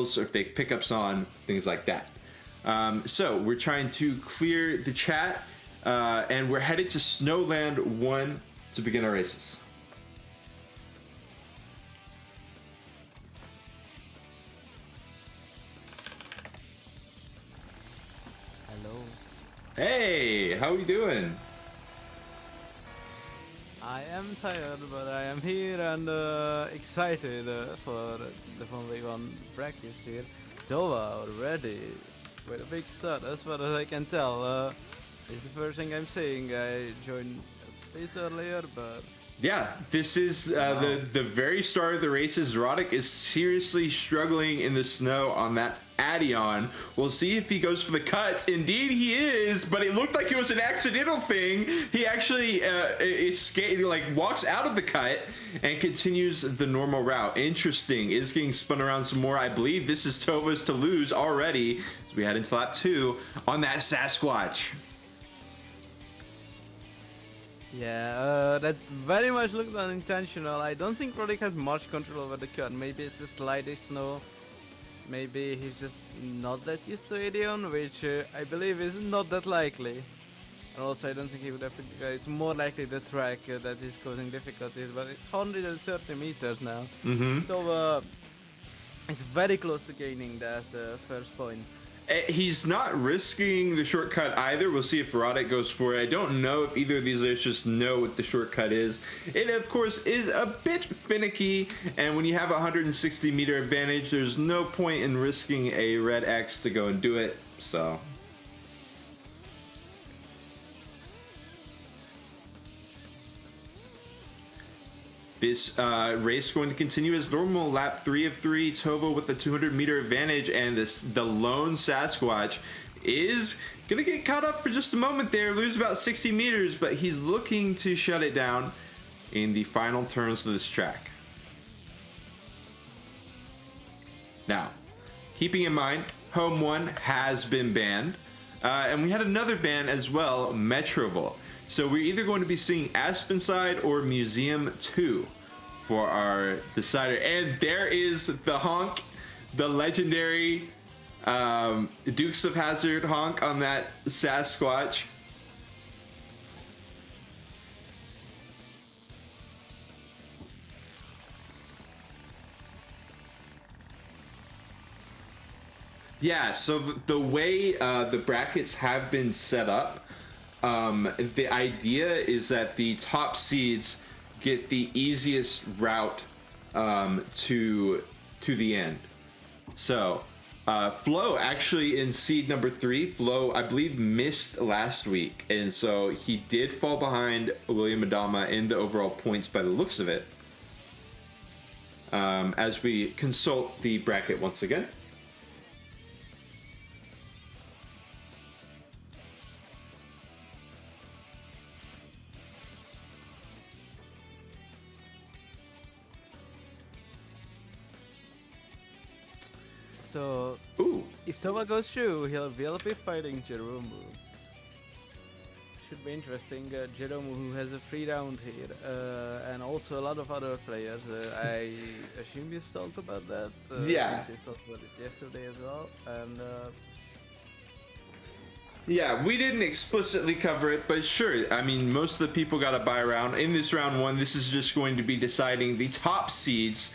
or fake pickups on, things like that. So we're trying to clear the chat, and we're headed to Snowland 1 to begin our races. Hello. Hey, how are we doing? I am tired, but I am here and excited for the Formula 1 practice here. Tova already with a big start, as far as I can tell. It's the first thing I'm seeing. I joined a bit earlier, but Yeah, this is the very start of the races. Roddick is seriously struggling in the snow on that Addion. We'll see if he goes for the cuts. Indeed he is, but it looked like it was an accidental thing. He actually walks out of the cut and continues the normal route. Interesting. Is getting spun around some more. I believe this is Tova's to lose already as we head into lap 2 on that Sasquatch. yeah, that very much looked unintentional. I don't think Roddick has much control over the cut. Maybe it's a sliding snow. Maybe he's just not that used to Addion, which I believe is not that likely. And also I don't think he would have to, it's more likely the track that is causing difficulties, but it's 130 meters now. So it's very close to gaining that first point. He's not risking the shortcut either. We'll see if Roddick goes for it. I don't know if either of these racers know what the shortcut is. It, of course, is a bit finicky, and when you have a 160-meter advantage, there's no point in risking a red X to go and do it, so... This race going to continue as normal. Lap 3 of 3. Tova with a 200-meter advantage, and the lone Sasquatch is gonna get caught up for just a moment there, lose about 60 meters, but he's looking to shut it down in the final turns of this track. Now, keeping in mind, Home 1 has been banned, and we had another ban as well, Metroval. So we're either going to be seeing Aspenside or Museum 2 for our decider. And there is the Honk, the legendary Dukes of Hazzard Honk on that Sasquatch. Yeah, so the way the brackets have been set up, the idea is that the top seeds get the easiest route to the end. So Flo actually in seed number 3, Flo I believe missed last week, and so he did fall behind William Adama in the overall points by the looks of it. As we consult the bracket once again. So, if Tova goes through, he'll be fighting Jeromu. Should be interesting. Jeromu, who has a free round here, and also a lot of other players. I assume you've talked about that. Yeah. You talked about it yesterday as well, and. Yeah, we didn't explicitly cover it, but sure, I mean, most of the people got a bye round. In this round 1, this is just going to be deciding the top seeds,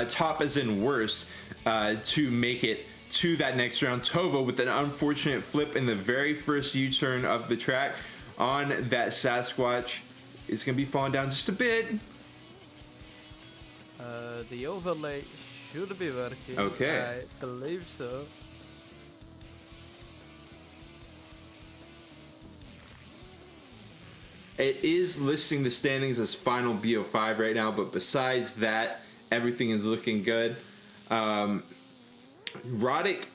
top as in worse, to make it to that next round. Tova with an unfortunate flip in the very first U-turn of the track on that Sasquatch is going to be falling down just a bit. The overlay should be working. Okay. I believe so. It is listing the standings as final BO5 right now, but besides that, everything is looking good. Roddick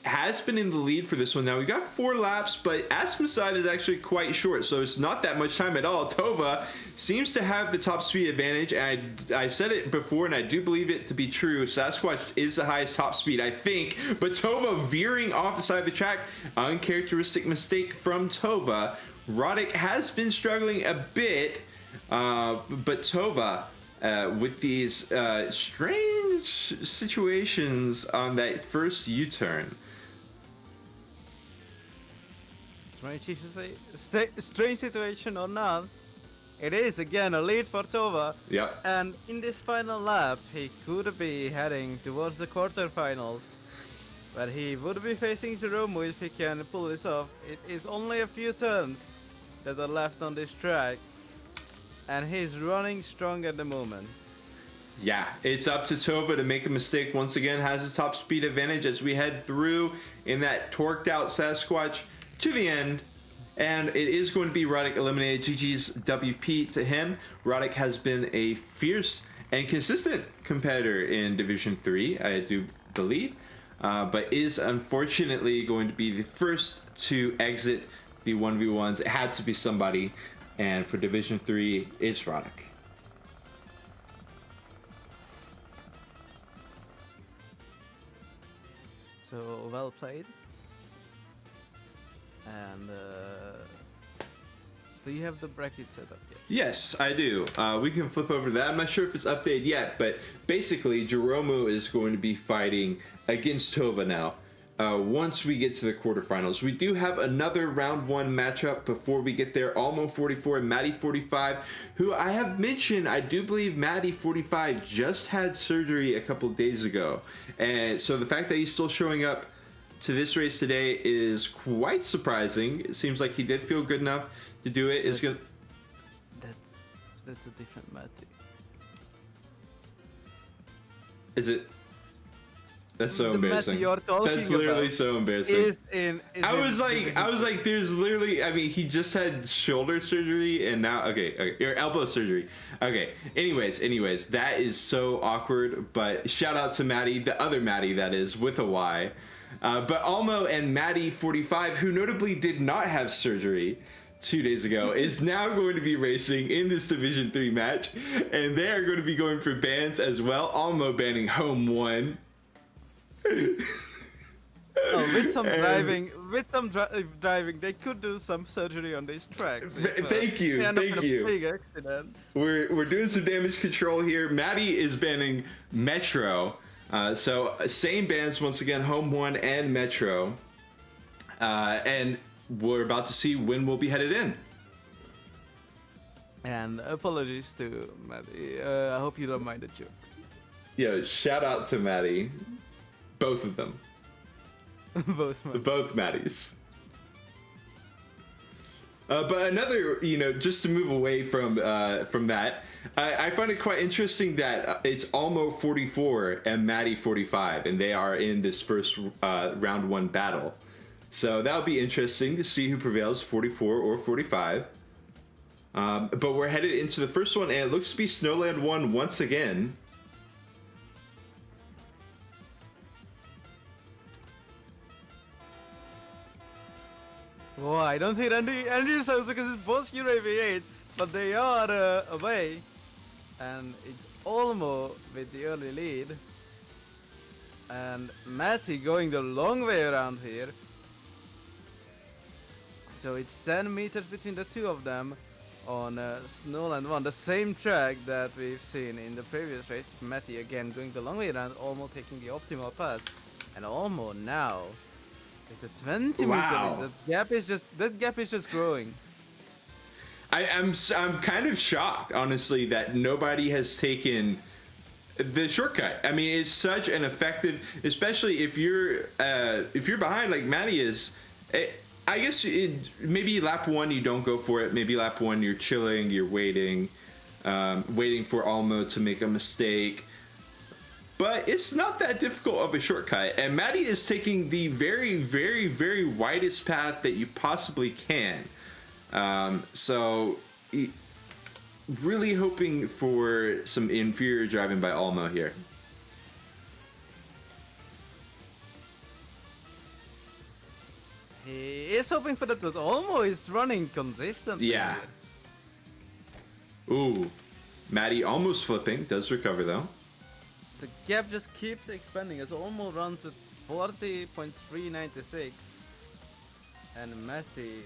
has been in the lead for this one. Now, we got 4 laps, but Aspenside is actually quite short, so it's not that much time at all. Tova seems to have the top speed advantage, and I said it before, and I do believe it to be true. Sasquatch is the highest top speed, I think, but Tova veering off the side of the track. Uncharacteristic mistake from Tova. Roddick has been struggling a bit, but Tova with these strange strange situations on that first U-turn. Strange, if you say, strange situation or not, it is again a lead for Tova. Yep. And in this final lap, he could be heading towards the quarterfinals, but he would be facing Jeromo if he can pull this off. It is only a few turns that are left on this track, and he's running strong at the moment. Yeah, it's up to Tova to make a mistake once again. Has his top speed advantage as we head through in that torqued out Sasquatch to the end. And it is going to be Roddick eliminated. GG's WP to him. Roddick has been a fierce and consistent competitor in Division 3, I do believe. But is unfortunately going to be the first to exit the 1v1s. It had to be somebody. And for Division 3, it's Roddick. So well played. And do you have the bracket set up yet? Yes, I do. We can flip over to that. I'm not sure if it's updated yet, but basically, Jeromo is going to be fighting against Tova now. Once we get to the quarterfinals, we do have another round one matchup before we get there. Almo 44 and Maddie 45, who I have mentioned, I do believe Maddie 45 just had surgery a couple days ago. And so the fact that he's still showing up to this race today is quite surprising. It seems like he did feel good enough to do it. That's a different Matty. Is it? That's so The embarrassing. Matty you're talking That's literally about so embarrassing. I was like, there's literally, I mean, he just had shoulder surgery and now, okay, or elbow surgery. Okay, anyways, that is so awkward, but shout out to Maddie, the other Maddie that is, with a Y. But Almo and Maddie 45, who notably did not have surgery 2 days ago, is now going to be racing in this Division 3 match, and they are going to be going for bans as well. Almo banning home 1. With some driving, they could do some surgery on these tracks. Thank you. Big accident. We're doing some damage control here. Maddie is banning Metro. So same bans once again, home 1 and Metro. And we're about to see when we'll be headed in. And apologies to Maddie. I hope you don't mind the joke. Yo, shout out to Maddie. Both of them. Both Maddies. But another, just to move away from that, I find it quite interesting that it's Almo 44 and Maddie 45, and they are in this first round 1 battle. So that'll be interesting to see who prevails, 44 or 45. But we're headed into the first one, and it looks to be Snowland 1 once again. Oh, I don't think Andy sounds because it's both UAV8, but they are away. And it's Olmo with the early lead. And Matty going the long way around here. So it's 10 meters between the two of them on Snowland 1, the same track that we've seen in the previous race. Matty again going the long way around, Olmo taking the optimal pass. And Olmo now with the 20 Wow. meters, that gap is just growing. I'm kind of shocked, honestly, that nobody has taken the shortcut. I mean, it's such an effective, especially if you're behind like Maddie is. I guess maybe lap 1 you don't go for it. Maybe lap 1 you're chilling, you're waiting for Almo to make a mistake. But it's not that difficult of a shortcut, and Maddie is taking the very, very, very widest path that you possibly can. So really hoping for some inferior driving by Almo here. He is hoping for that, Olmo is running consistently. Yeah. Ooh, Maddie almost flipping, does recover though. The gap just keeps expanding as Olmo runs at 40.396 and Matty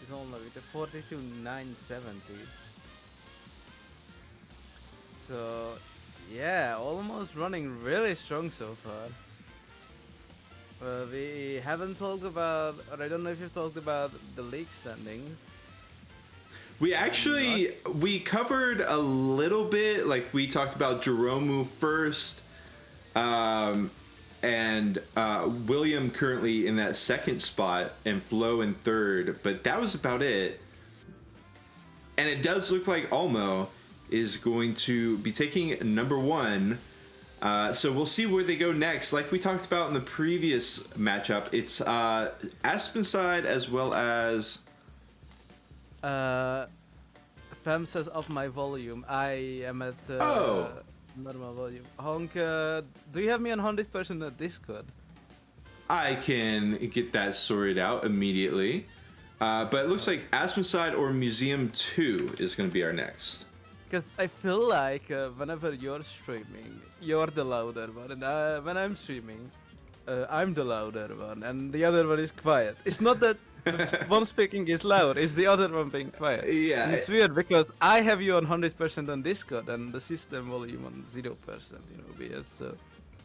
is only with a 42.970. So Yeah, almost running really strong so far. We haven't talked about, or I don't know if you've talked about the league standings. We I'm not. actually we covered a little bit. Like we talked about Jeromu first, um, and William currently in that second spot, and Flo in third. But that was about it. And it does look like Almo is going to be taking number one. So we'll see where they go next. Like we talked about in the previous matchup, it's Aspenside as well as. Fam says up my volume. I am at Oh. normal volume. Honk, do you have me on 100% at Discord? I can get that sorted out immediately. But it looks like Aspenside or Museum 2 is going to be our next. Because I feel like whenever you're streaming, you're the louder one, and when I'm streaming, I'm the louder one, and the other one is quiet. It's not that the one speaking is loud, it's the other one being quiet. Yeah. And it's weird because I have you on 100% on Discord and the system volume on 0%, BS. So,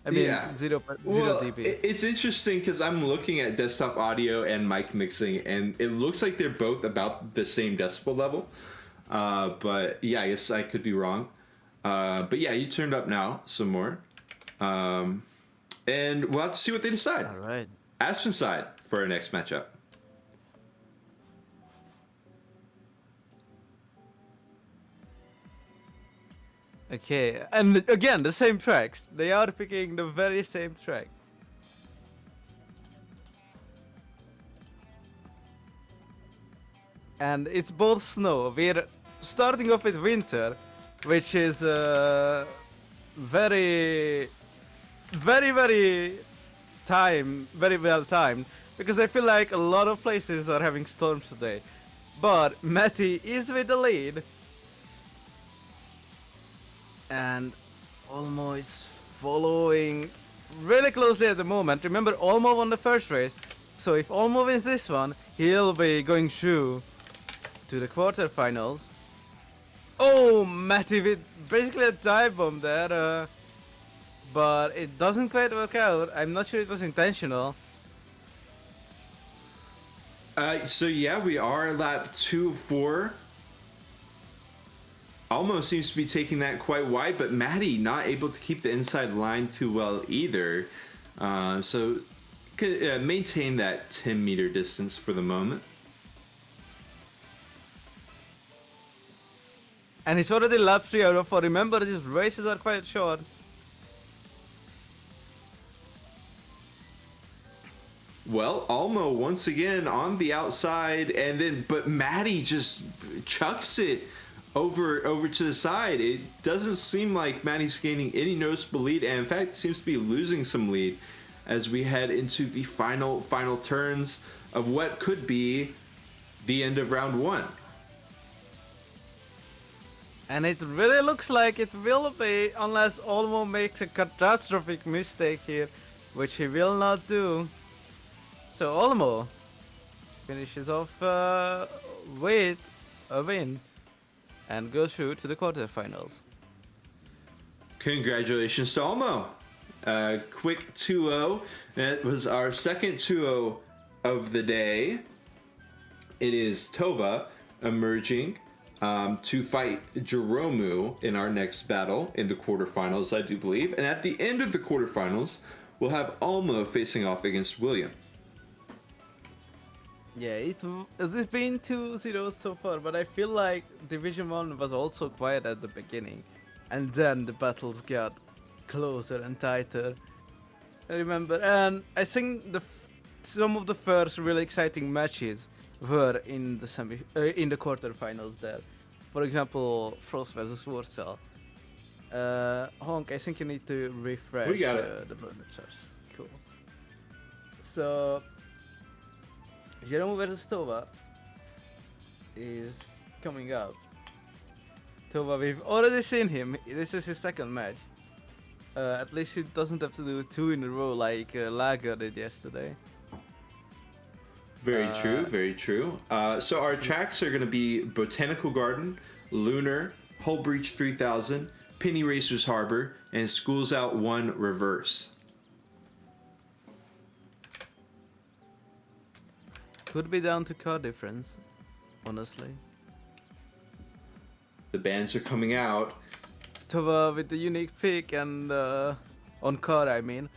I mean, Yeah. 0 Well, dB. it's interesting because I'm looking at desktop audio and mic mixing, and it looks like they're both about the same decibel level. But yeah, I guess I could be wrong. But yeah, you turned up now some more. And we'll have to see what they decide. All right. Aspenside for our next matchup. Okay, and again, the same tracks. They are picking the very same track. And it's both snow. We're starting off with winter, which is very, very, very well timed. Because I feel like a lot of places are having storms today. But Matty is with the lead. And Olmo is following really closely at the moment. Remember, Olmo won the first race. So if Olmo wins this one, he'll be going through to the quarterfinals. Oh, Matty with basically a dive bomb there. But it doesn't quite work out. I'm not sure it was intentional. So yeah, we are lap 2 of 4. Almost seems to be taking that quite wide, but Maddie not able to keep the inside line too well either. So maintain that 10-meter distance for the moment. And it's already lap 3 out of 4. Remember, these races are quite short. Well, Almo once again on the outside, but Maddie just chucks it over to the side. It doesn't seem like Maddie's gaining any noticeable lead, and in fact seems to be losing some lead as we head into the final turns of what could be the end of round 1. And it really looks like it will be, unless Olmo makes a catastrophic mistake here, which he will not do. So Olmo finishes off with a win and goes through to the quarterfinals. Congratulations to Almo. Quick 2-0. That was our second 2-0 of the day. It is Tova emerging to fight Jeromu in our next battle in the quarterfinals, I do believe. And at the end of the quarterfinals, we'll have Almo facing off against William. Yeah, it's been 2-0 so far, but I feel like Division 1 was also quiet at the beginning. And then the battles got closer and tighter. I remember, and I think some of the first really exciting matches were in the in the quarterfinals there. For example, Frost versus Warsaw. Honk, I think you need to refresh We got it. the button charts. Cool. So, Jeromu versus Tova is coming up. Tova, we've already seen him. This is his second match. At least he doesn't have to do 2 in a row like Lager did yesterday. Very true, very true. So our tracks are going to be Botanical Garden, Lunar, Hull Breach 3000, Penny Racers Harbor and Schools Out 1 Reverse. Could be down to card difference, honestly. The bands are coming out. Tova with the unique pick and on card, I mean.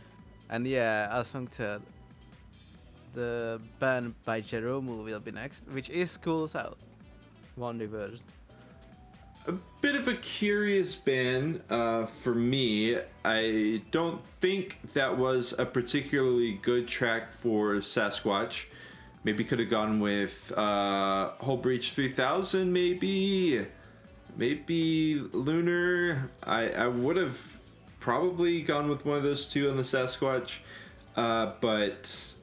And yeah, as Honk said, the ban by Jeromu will be next, which is Schools Out. One reversed. A bit of a curious ban for me. I don't think that was a particularly good track for Sasquatch. Maybe could have gone with Whole Breach 3000, maybe Lunar. I would have probably gone with one of those two on the Sasquatch, but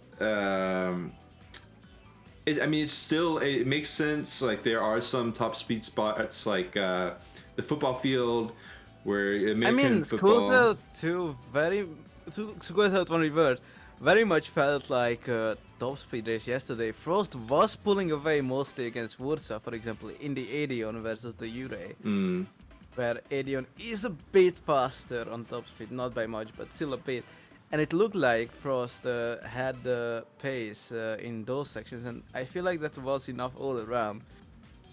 it makes sense. Like, there are some top speed spots, like the football field, where American football. Schools Out 2 Schools Out 1 reverse very much felt like top speed race yesterday. Frost was pulling away mostly against Wurza, for example, in the Aedion versus the Ure, where Aedion is a bit faster on top speed, not by much, but still a bit. And it looked like Frost had the pace in those sections, and I feel like that was enough all around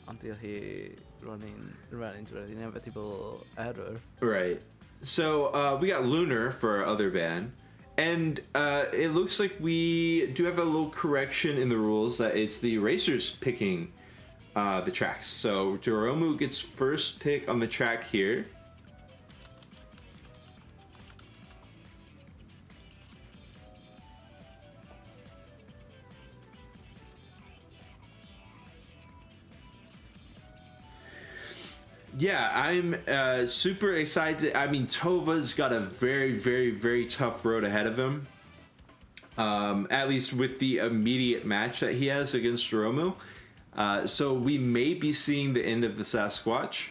until he ran into an inevitable error. Right. So we got Lunar for our other ban. And it looks like we do have a little correction in the rules that it's the racers picking the tracks. So Jeromu gets first pick on the track here. Yeah, I'm super excited. I mean, Tova's got a very, very, very tough road ahead of him. At least with the immediate match that he has against Jeromu. So we may be seeing the end of the Sasquatch.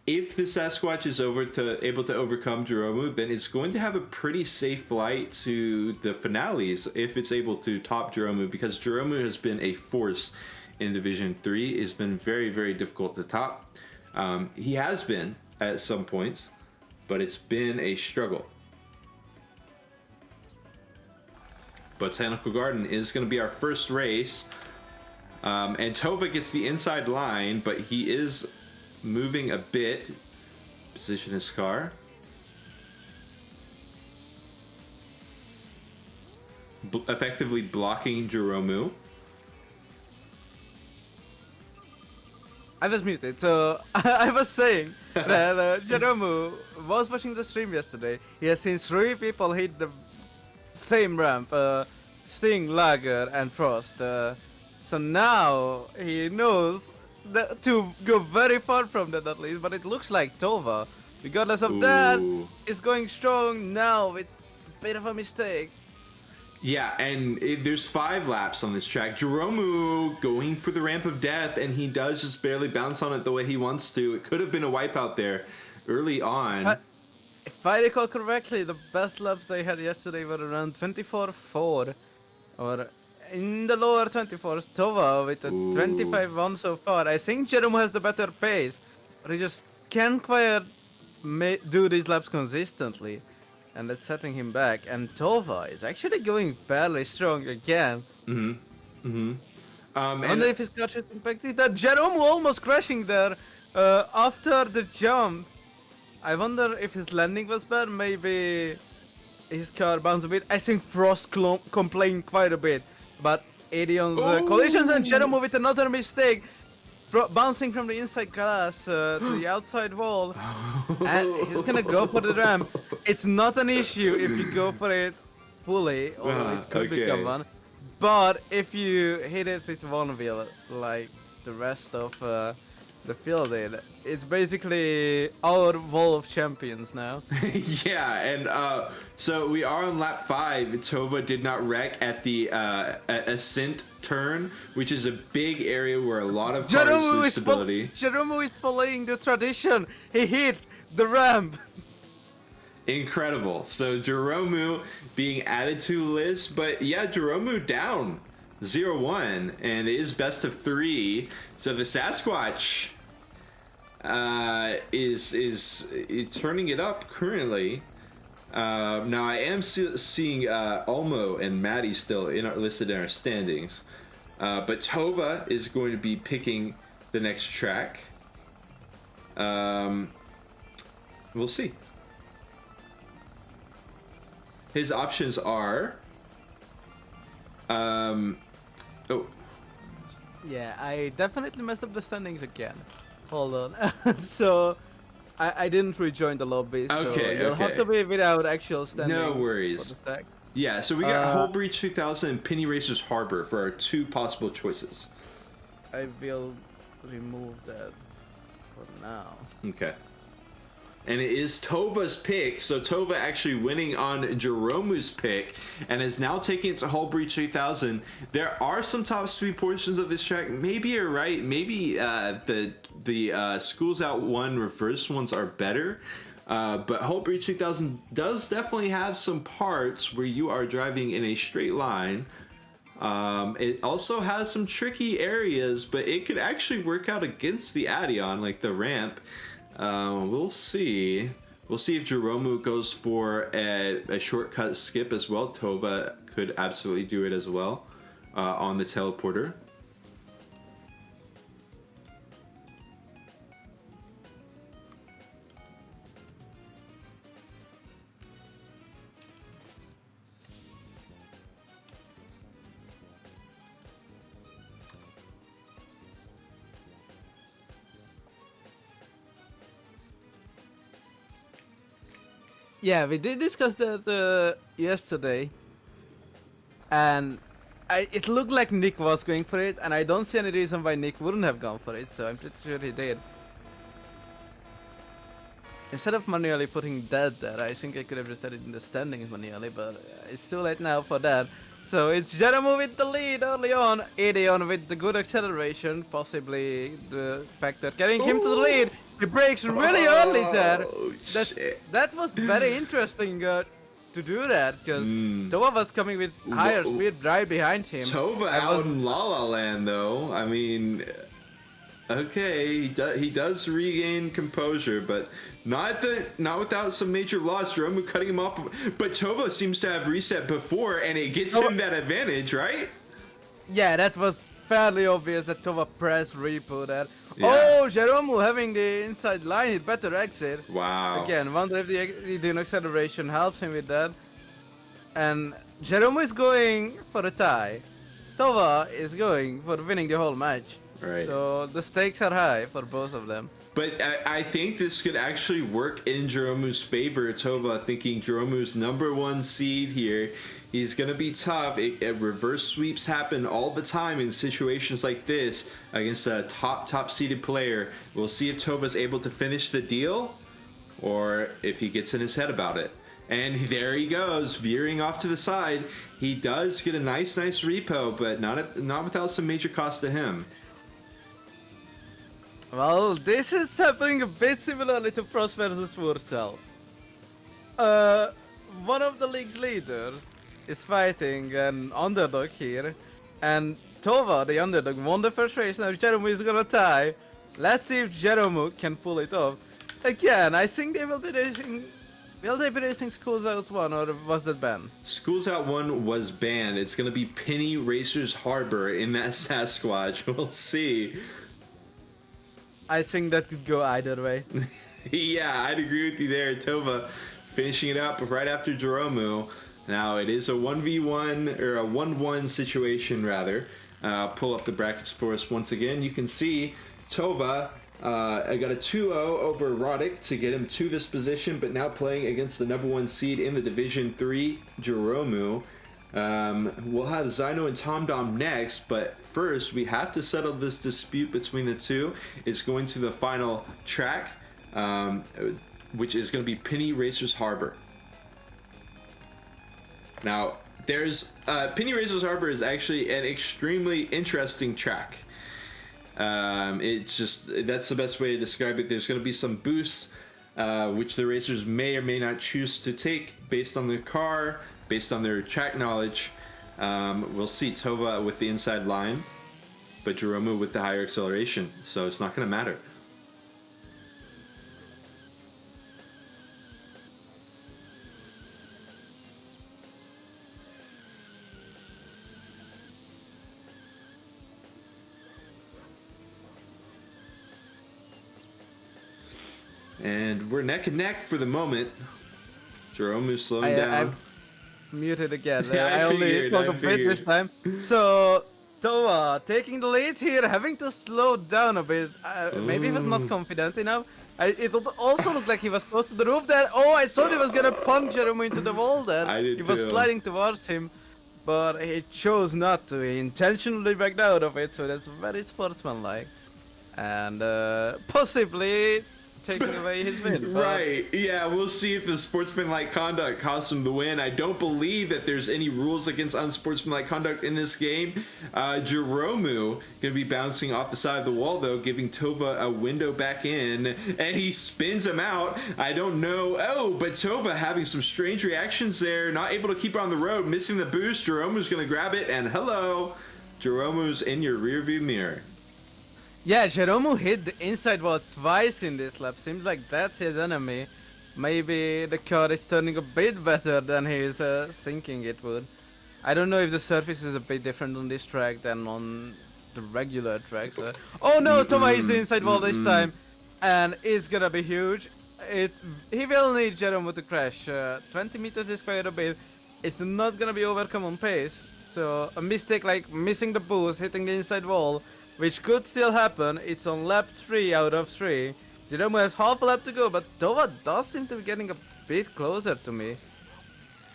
If the Sasquatch is able to overcome Jeromu, then it's going to have a pretty safe flight to the finales if it's able to top Jeromu, because Jeromu has been a force in Division 3. It's been very, very difficult to top. He has been at some points, but it's been a struggle. Botanical Garden is going to be our first race. And Tova gets the inside line, but he is moving a bit. Position his car. Effectively blocking Jeromu. I was muted, so I was saying that Jeromu was watching the stream yesterday. He has seen 3 people hit the same ramp, Sting, Lager, and Frost. So now he knows that to go very far from that at least, but it looks like Tova, regardless of that, is going strong now with a bit of a mistake. Yeah, and there's 5 laps on this track. Jeromu going for the ramp of death, and he does just barely bounce on it the way he wants to. It could have been a wipeout there early on. If I recall correctly, the best laps they had yesterday were around 24.4, or in the lower 24s. Tova with a 25-1 so far. I think Jeromu has the better pace, but he just can't quite do these laps consistently. And that's setting him back. And Tova is actually going fairly strong again. I wonder if his car should impacted that. Jeromu almost crashing there after the jump. I wonder if his landing was bad. Maybe his car bounced a bit. I think Frost complained quite a bit about Aedion's collisions, and Jeromu with another mistake. Bouncing from the inside glass to the outside wall, and he's gonna go for the ramp. It's not an issue if you go for it fully, or it could become one. But if you hit it with one wheel, like the rest of the field did, it's basically our wall of champions now. Yeah, and so we are on lap 5. Tova did not wreck at the ascent turn, which is a big area where a lot of cars lose stability. Jeromu is following the tradition. He hit the ramp. Incredible. So Jeromu being added to the list, but yeah, Jeromu down 0-1, and it is best of 3. So the Sasquatch is turning it up currently. Now I am seeing Olmo and Maddie still listed in our standings, but Tova is going to be picking the next track. We'll see. His options are. Oh. Yeah, I definitely messed up the standings again. Hold on. So, I didn't rejoin the lobby, so Okay, you'll have to be without actual standings. No worries. For the stack. Yeah, so we got Hull Breach 2000 and Penny Racers Harbor for our two possible choices. I will remove that for now. Okay. And it is Tova's pick, so Tova actually winning on Jeromu's pick, and is now taking it to Hull Breach 3000. There are some top speed portions of this track. Maybe you're right. Maybe the Schools Out 1 reverse ones are better. But Hull Breach 2000 does definitely have some parts where you are driving in a straight line. It also has some tricky areas, but it could actually work out against the Addion, like the ramp. We'll see. We'll see if Jeromu goes for a shortcut skip as well. Tova could absolutely do it as well on the teleporter. Yeah, we did discuss that yesterday, and it looked like Nick was going for it, and I don't see any reason why Nick wouldn't have gone for it, so I'm pretty sure he did. Instead of manually putting that there, I think I could have just set it in the standings manually, but it's too late now for that. So it's Jeromu with the lead early on, Ideon with the good acceleration, possibly the factor carrying him to the lead. He breaks really early there. That was very interesting to do that, because Tova was coming with higher speed right behind him. Tova out in La La Land though. I mean, okay, he does regain composure, but not without some major loss. Jeromu cutting him off, but Tova seems to have reset before, and it gets him that advantage, right? Yeah, that was fairly obvious that Tova pressed repo there. Yeah. Oh, Jeromu having the inside line, he better exit. Wow. Again, wonder if the acceleration helps him with that. And Jeromu is going for a tie. Tova is going for winning the whole match. Right. So the stakes are high for both of them. But I think this could actually work in Jeromu's favor. Tova thinking Jeromu's #1 seed here. He's going to be tough. Reverse sweeps happen all the time in situations like this against a top seeded player. We'll see if Tova's able to finish the deal or if he gets in his head about it. And there he goes, veering off to the side. He does get a nice repo, but not without some major cost to him. Well, this is happening a bit similarly to Frost versus Wurzel. One of the league's leaders is fighting an underdog here, and Tova, the underdog, won the first race. Now Jeromu is gonna tie. Let's see if Jeromu can pull it off. Again, I think they will be racing. Will they be racing Schools Out 1, or was that banned? Schools Out 1 was banned. It's gonna be Penny Racers Harbor in that Sasquatch. We'll see. I think that could go either way. Yeah, I'd agree with you there. Tova finishing it up right after Jeromu. Now it is a 1v1 or a 1-1 situation rather. Pull up the brackets for us once again. You can see Tova I got a 2-0 over Roddick to get him to this position, but now playing against the #1 seed in the Division 3, Jeromu. We'll have Zyno and TomDom next, but first we have to settle this dispute between the two. It's going to the final track, which is going to be Penny Racers Harbor. Now, there's Penny Racers Harbor is actually an extremely interesting track. It's just, that's the best way to describe it. There's going to be some boosts, which the racers may or may not choose to take based on their car, based on their track knowledge. We'll see. Tova with the inside line, but Jeromu with the higher acceleration, so it's not going to matter. And we're neck and neck for the moment. Jerome's slowing I down. muted again. Yeah, I only talk a bit this time. So Tova taking the lead here, having to slow down a bit. Maybe he was not confident enough. It also looked like he was close to the roof there. Oh, I thought he was gonna punch Jerome into the wall there. I did He was too. sliding towards him, but he chose not to. He intentionally backed out of it, so that's very sportsmanlike. And possibly taking away his win. Right, yeah, we'll see if the sportsmanlike conduct costs him the win. I don't believe that there's any rules against unsportsmanlike conduct in this game. Jeromu gonna be bouncing off the side of the wall though, giving Tova a window back in, and he spins him out. I don't know. Oh, but Tova having some strange reactions there, not able to keep her on the road, missing the boost. Jeromu's gonna grab it, and hello, Jeromu's in your rearview mirror. Yeah, Jeromu hit the inside wall twice in this lap. Seems like that's his enemy. Maybe the car is turning a bit better than he's thinking it would. I don't know if the surface is a bit different on this track than on the regular tracks. Oh no, Tova hits the inside wall this time. And it's gonna be huge. He will need Jeromu to crash. 20 meters is quite a bit. It's not gonna be overcome on pace. So a mistake like missing the boost, hitting the inside wall, which could still happen. It's on lap 3 out of 3. Jeromu has half a lap to go, but Tova does seem to be getting a bit closer to me.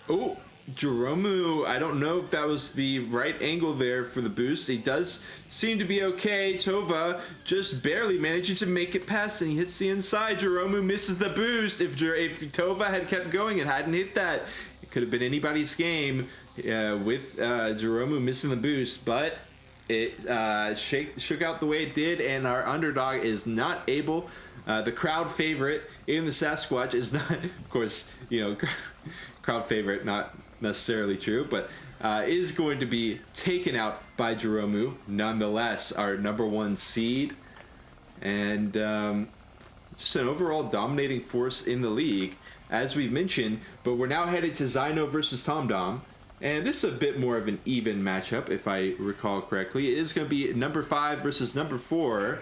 Oh, Jeromu, I don't know if that was the right angle there for the boost. He does seem to be okay. Tova just barely managing to make it past, and he hits the inside. Jeromu misses the boost. If Tova had kept going and hadn't hit that, it could have been anybody's game with Jeromu missing the boost, but it shook out the way it did, and our underdog is not able. The crowd favorite in the Sasquatch is not, of course, crowd favorite, not necessarily true, but is going to be taken out by Jeromu, nonetheless, our number 1 seed. And just an overall dominating force in the league, as we've mentioned, but we're now headed to Zyno versus TomDom. And this is a bit more of an even matchup, if I recall correctly. It is going to be number 5 versus number 4.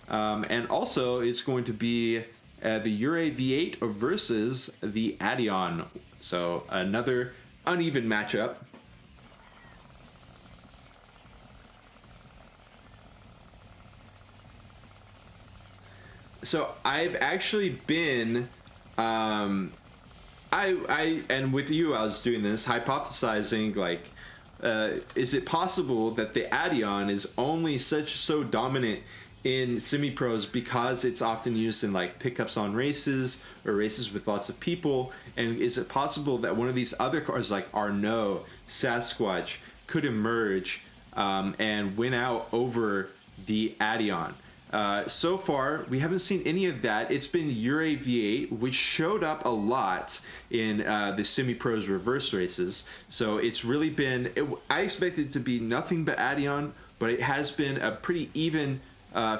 And also, it's going to be the Ure V8 versus the Adion. So, another uneven matchup. So, I've actually been... and with you, I was doing this, hypothesizing, like, is it possible that the Adion is only so dominant in semi-pros because it's often used in, like, pickups on races or races with lots of people? And is it possible that one of these other cars, like Arnaud, Sasquatch, could emerge and win out over the Adion? So far, we haven't seen any of that. It's been Ure V8, which showed up a lot in the semi-pros reverse races. So it's really been... I expected it to be nothing but Adion, but it has been a pretty even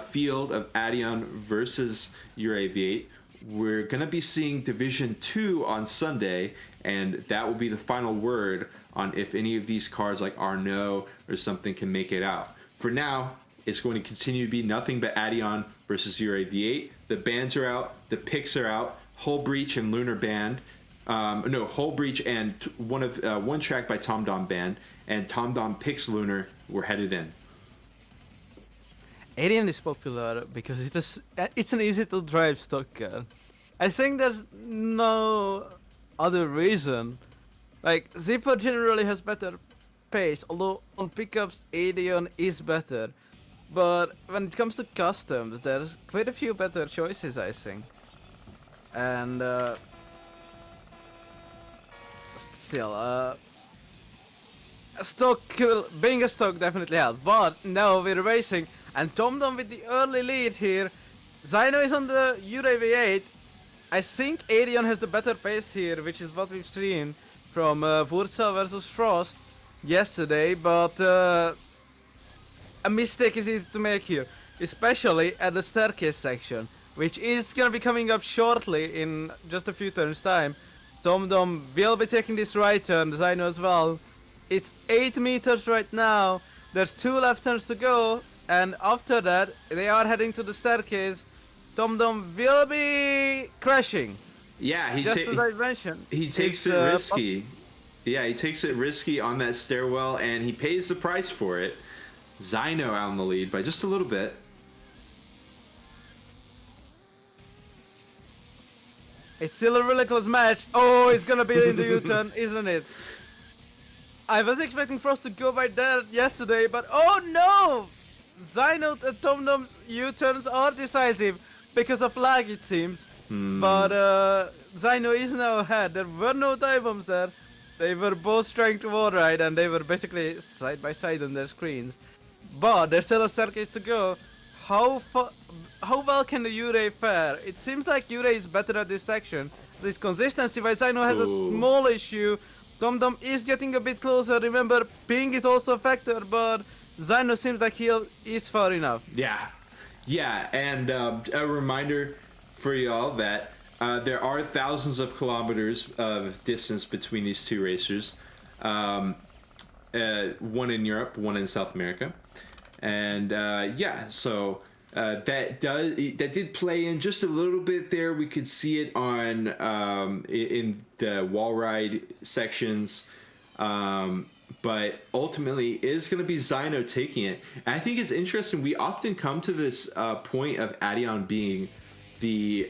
field of Adion versus Ure V8. We're going to be seeing Division 2 on Sunday, and that will be the final word on if any of these cars like Arnaud or something can make it out. For now, it's going to continue to be nothing but Adion versus Ure V8. The bans are out. The picks are out. Hull Breach and Lunar banned. Hull Breach and one track by TomDom banned. And TomDom picks Lunar. We're headed in. Adion is popular because it's an easy to drive stock car. I think there's no other reason. Like, Zipper generally has better pace, although on pickups Adion is better. But when it comes to customs, there's quite a few better choices, I think. And still, being a stock definitely helps. But now we're racing, and TomDom with the early lead here. Zyno is on the Ure V8. I think Adion has the better pace here, which is what we've seen from Wurzel versus Frost yesterday, but a mistake is easy to make here, especially at the staircase section, which is gonna be coming up shortly in just a few turns time. TomDom will be taking this right turn, Zyno as well. It's 8 meters right now, there's 2 left turns to go, and after that they are heading to the staircase. TomTom will be crashing. Yeah, Just as I mentioned, he takes it's, it risky. Yeah, he takes it risky on that stairwell, and he pays the price for it. Zyno out in the lead by just a little bit. It's still a really close match. Oh, it's gonna be in the U-turn, isn't it? I was expecting Frost to go by there yesterday, but oh no! Zyno and TomTom U-turns are decisive because of lag, it seems. But Zyno is now ahead. There were no dive bombs there. They were both trying to wall ride, and they were basically side by side on their screens. But there's still a staircase to go. How well can the Yurei fare? It seems like Yurei is better at this section. This consistency, while Zyno has a small issue. TomTom is getting a bit closer. Remember, ping is also a factor, but Zyno seems like he is far enough. Yeah, and a reminder for y'all that there are thousands of kilometers of distance between these two racers. One in Europe, one in South America, and so that did play in just a little bit there. We could see it on in the wall ride sections. But ultimately it is going to be Zyno taking it. And I think it's interesting. We often come to this point of Adion being the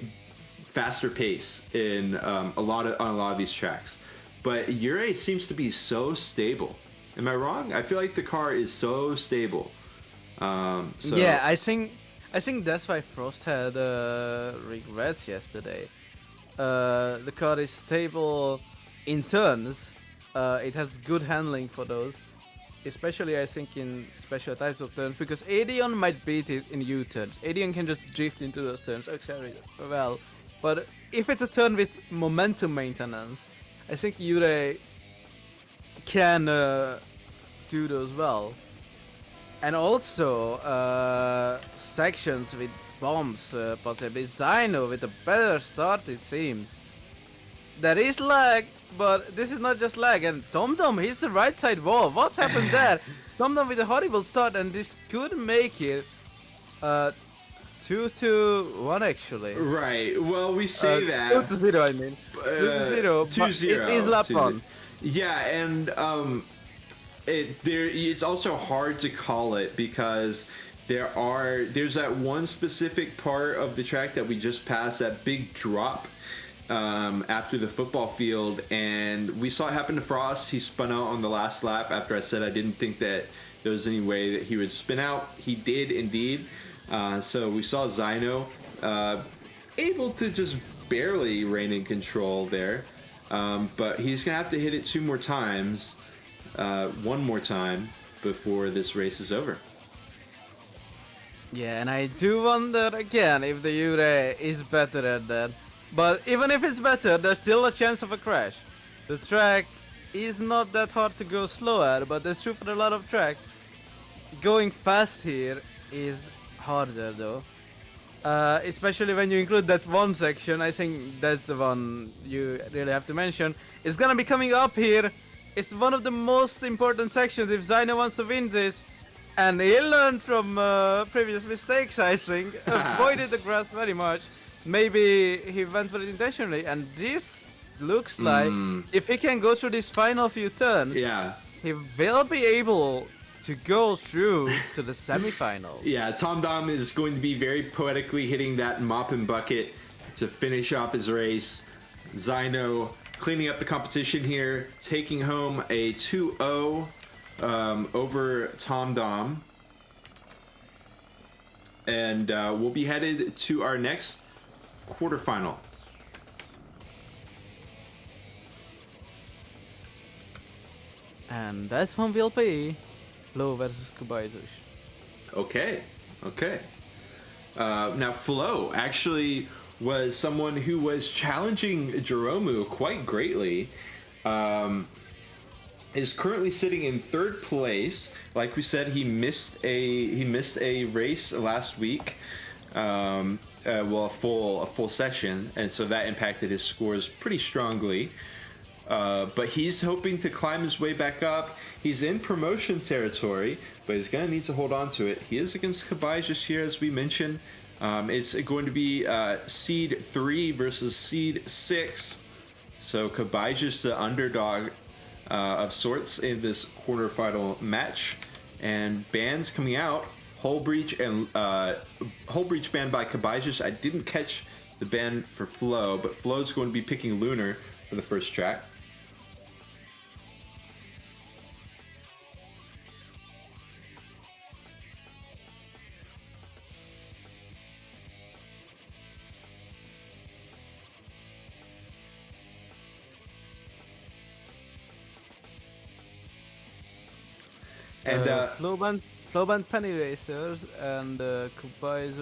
faster pace in on a lot of these tracks, but Yurei seems to be so stable. Am I wrong? I feel like the car is so stable. Yeah, I think that's why Frost had regrets yesterday. The car is stable in turns. It has good handling for those, especially I think in special types of turns, because Adion might beat it in U-turns. Adion can just drift into those turns actually well, but if it's a turn with momentum maintenance, I think Yurei can do those well. And also sections with bombs, possibly Zyno with a better start, it seems. There is lag, but this is not just lag. And TomTom hits the right side wall. What happened there? TomTom with a horrible start, and this could make it 2-1 actually. Right. Well, we say that 2-0. I mean 2-0. 2-0. It is lap on. Yeah, and it's also hard to call it because there's that one specific part of the track that we just passed, that big drop after the football field, and we saw it happen to Frost. He spun out on the last lap after I said I didn't think that there was any way that he would spin out. He did indeed. So we saw Zyno able to just barely rein in control there, but he's gonna have to hit it one more time before this race is over. Yeah, and I do wonder again if the Yurei is better at that. But even if it's better, there's still a chance of a crash. The track is not that hard to go slower, but that's true for a lot of track. Going fast here is harder though. Especially when you include that one section. I think that's the one you really have to mention. It's gonna be coming up here. It's one of the most important sections if Zyno wants to win this. And he learned from previous mistakes, I think. Avoided the grass very much. Maybe he went for it intentionally, and this looks like if he can go through these final few turns, he will be able to go through to the semi-final. Yeah, TomTom is going to be very poetically hitting that mop and bucket to finish off his race. Zyno cleaning up the competition here, taking home a 2-0 over TomTom. And we'll be headed to our next quarterfinal. And that one will be Flo versus Kubaizos. Okay. Now Flo actually was someone who was challenging Jeromu quite greatly. Is currently sitting in third place. Like we said, he missed a race last week. A full session, and so that impacted his scores pretty strongly. But he's hoping to climb his way back up. He's in promotion territory, but he's gonna need to hold on to it. He is against Kabaj this year, as we mentioned. It's going to be seed 3 versus seed 6. So Kabai's the underdog of sorts in this quarterfinal match. And bans coming out, Hull Breach and Hull Breach banned by Kabai's. I didn't catch the ban for Flo, but Flo's going to be picking Lunar for the first track. And Flo banned Penny Racers and Kabai's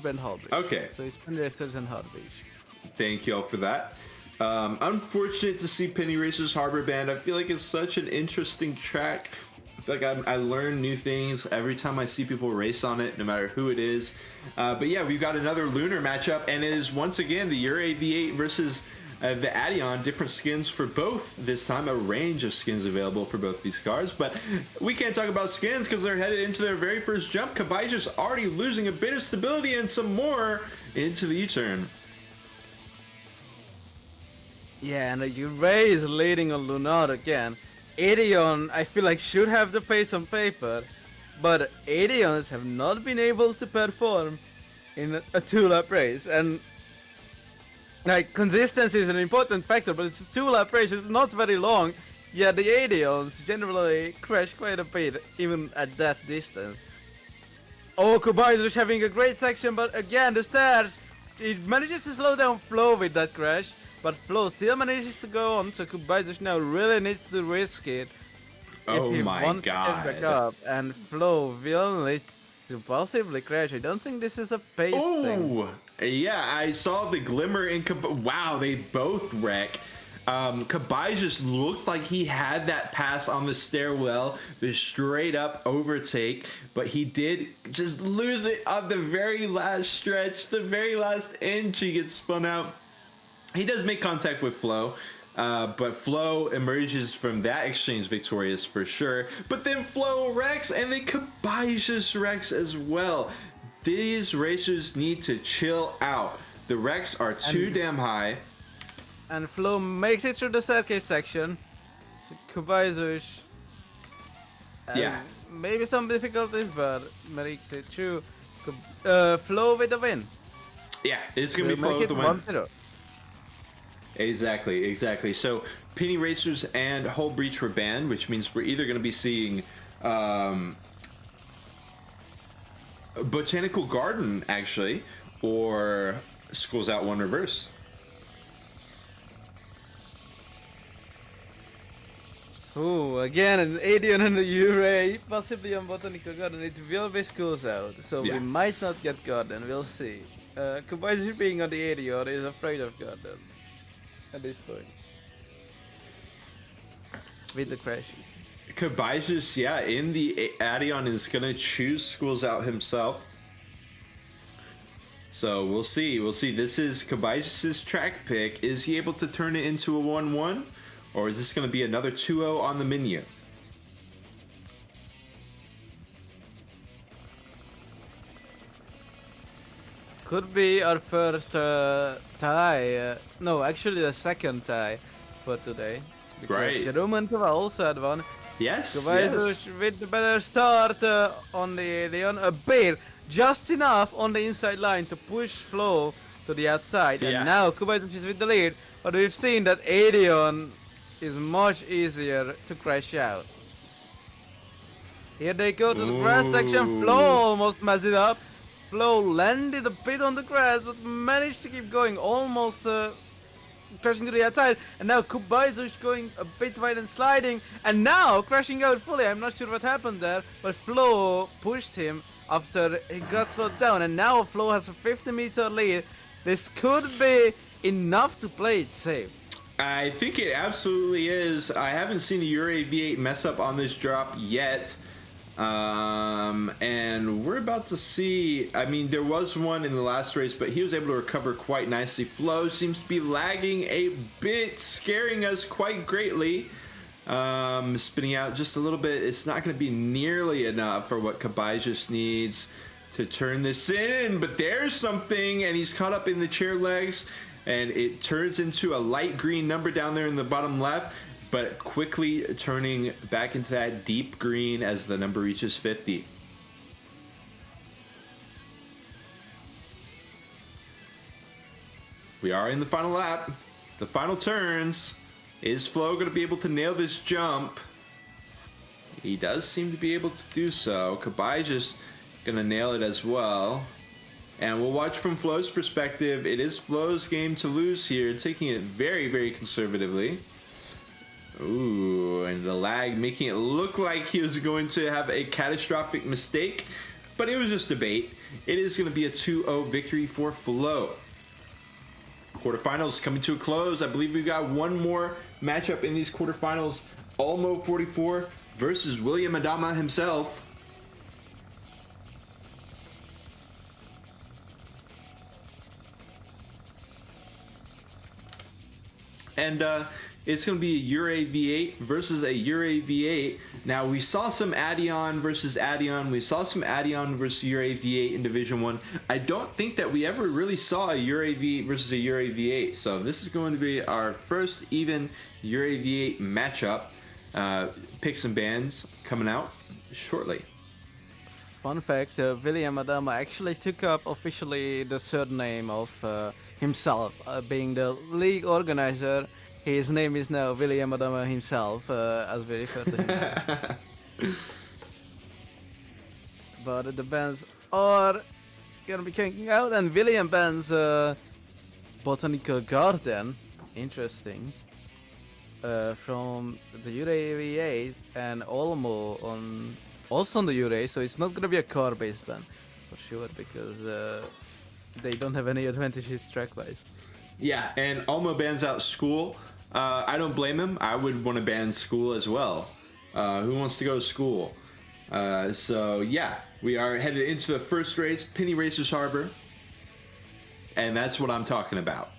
banned Harbridge. Okay. So it's Penny Racers and Harbridge. Thank you all for that. Unfortunate to see Penny Racers Harbor banned. I feel like it's such an interesting track. I feel like I learn new things every time I see people race on it, no matter who it is. But yeah, we've got another Lunar matchup, and it is once again the Ure V8 versus the Adion. Different skins for both this time, a range of skins available for both these cars, but we can't talk about skins because they're headed into their very first jump. Kabai's already losing a bit of stability and some more into the U-turn. Yeah, and Ure is leading on Lunar again. Adion, I feel like, should have the pace on paper, but Adions have not been able to perform in a 2-lap race, and like, consistency is an important factor, but it's a 2-lap race, it's not very long. Yeah, the Adions generally crash quite a bit, even at that distance. Oh, Kabai's is having a great section, but again, the stairs, it manages to slow down Flo with that crash, but Flo still manages to go on, so Kabai's now really needs to risk it if he wants to get back up, and Flo will need to possibly crash. I don't think this is a pace thing. Yeah, I saw the glimmer in wow, they both wreck. Kabai just looked like he had that pass on the stairwell, the straight up overtake, but he did just lose it on the very last stretch, the very last inch. He gets spun out. He does make contact with Flo, but Flo emerges from that exchange victorious for sure. But then Flo wrecks, and then Kabai just wrecks as well. These racers need to chill out. The wrecks are too damn high. And Flo makes it through the staircase section. So Kabai's yeah, maybe some difficulties, but makes it through. Flo with the win. Yeah, it's gonna be Flo with the win. 1-0. Exactly. So Penny Racers and Hull Breach were banned, which means we're either gonna be seeing Botanical Garden actually, or Schools Out 1 Reverse. Oh, again an Adion and a Ure, possibly on Botanical Garden. It will be Schools Out, so we might not get Garden, we'll see. Kabai's being on the Adion is afraid of Garden at this point. With the crashes. Kabai's in the Adion is gonna choose Schools Out himself. So we'll see. This is Kabai's track pick. Is he able to turn it into a 1-1? Or is this gonna be another 2-0 on the menu? Could be our first tie. No, actually the second tie for today. Right. Jerome and Kava also had one. Yes. Kabai's with the better start on the Leon. A bit, just enough on the inside line to push Flo to the outside. Yeah. And now Kabai's is with the lead. But we've seen that Adion is much easier to crash out. Here they go to the grass section. Flo almost messed it up. Flo landed a bit on the grass, but managed to keep going, almost crashing to the outside. And now Kabai's is going a bit wide and sliding, and now crashing out fully. I'm not sure what happened there, but Flo pushed him after he got slowed down, and now Flo has a 50-meter lead. This could be enough to play it safe. I think it absolutely is. I haven't seen a Ure V8 mess up on this drop yet. And we're about to see, I mean, there was one in the last race, but he was able to recover quite nicely. Flo seems to be lagging a bit, scaring us quite greatly. Spinning out just a little bit. It's not going to be nearly enough for what Kabajis needs to turn this in, but there's something, and he's caught up in the chair legs, and it turns into a light green number down there in the bottom left, but quickly turning back into that deep green as the number reaches 50. We are in the final lap, the final turns. Is Flo going to be able to nail this jump? He does seem to be able to do so. Kabajis going to nail it as well. And we'll watch from Flo's perspective. It is Flo's game to lose here, taking it very, very conservatively. Ooh, and the lag making it look like he was going to have a catastrophic mistake, but it was just a bait. It is going to be a 2-0 victory for Flo. Quarterfinals coming to a close. I believe we've got one more matchup in these quarterfinals. Olmo 44 versus William Adama himself. And it's going to be a Ure V8 versus a Ure V8. Now, we saw some Adion versus Adion. We saw some Adion versus Ure V8 in Division 1. I don't think that we ever really saw a Ure V8 versus a Ure V8. So this is going to be our first even Ure V8 matchup. Picks and bans coming out shortly. Fun fact, William Adama actually took up officially the surname of himself, being the league organizer. His name is now William Adama himself, as we refer to him. But the bans are gonna be coming out, and William bans Botanical Garden, interesting, from the Ure V8 and Olmo on also on the Ure, so it's not gonna be a car-based ban for sure, because they don't have any advantages track-wise. Yeah, and Olmo bans out School. I don't blame him. I would want to ban School as well. Who wants to go to School? So yeah, we are headed into the first race, Penny Racers Harbor, and that's what I'm talking about.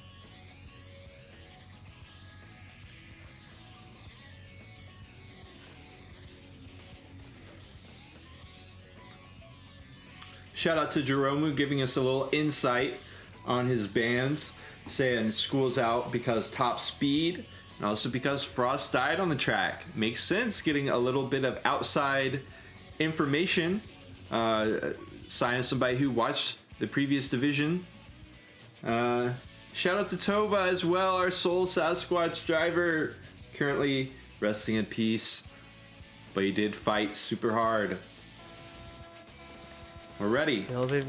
Shout out to Jeromu giving us a little insight on his bans, saying School's out because top speed, and also because Frost died on the track. Makes sense, getting a little bit of outside information. Sign of somebody who watched the previous division. Shout out to Tova as well, our Soul Sasquatch driver, currently resting in peace, but he did fight super hard. We're ready. It'll be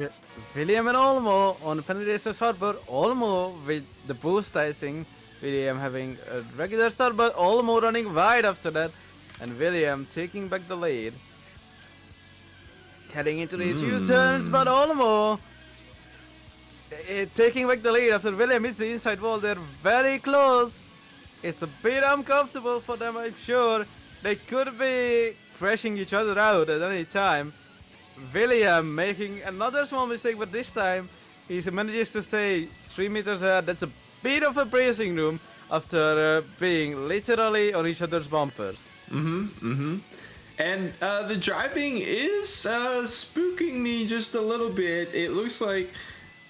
William and Olmo on Penny Racers Harbor. Olmo with the boost icing. William having a regular start, but Olmo running wide after that. And William taking back the lead. Heading into these U-turns, but Olmo taking back the lead after William hits the inside wall. They're very close. It's a bit uncomfortable for them, I'm sure. They could be crashing each other out at any time. William making another small mistake, but this time he manages to stay 3 meters ahead. That's a bit of a bracing room after being literally on each other's bumpers. And the driving is spooking me just a little bit. It looks like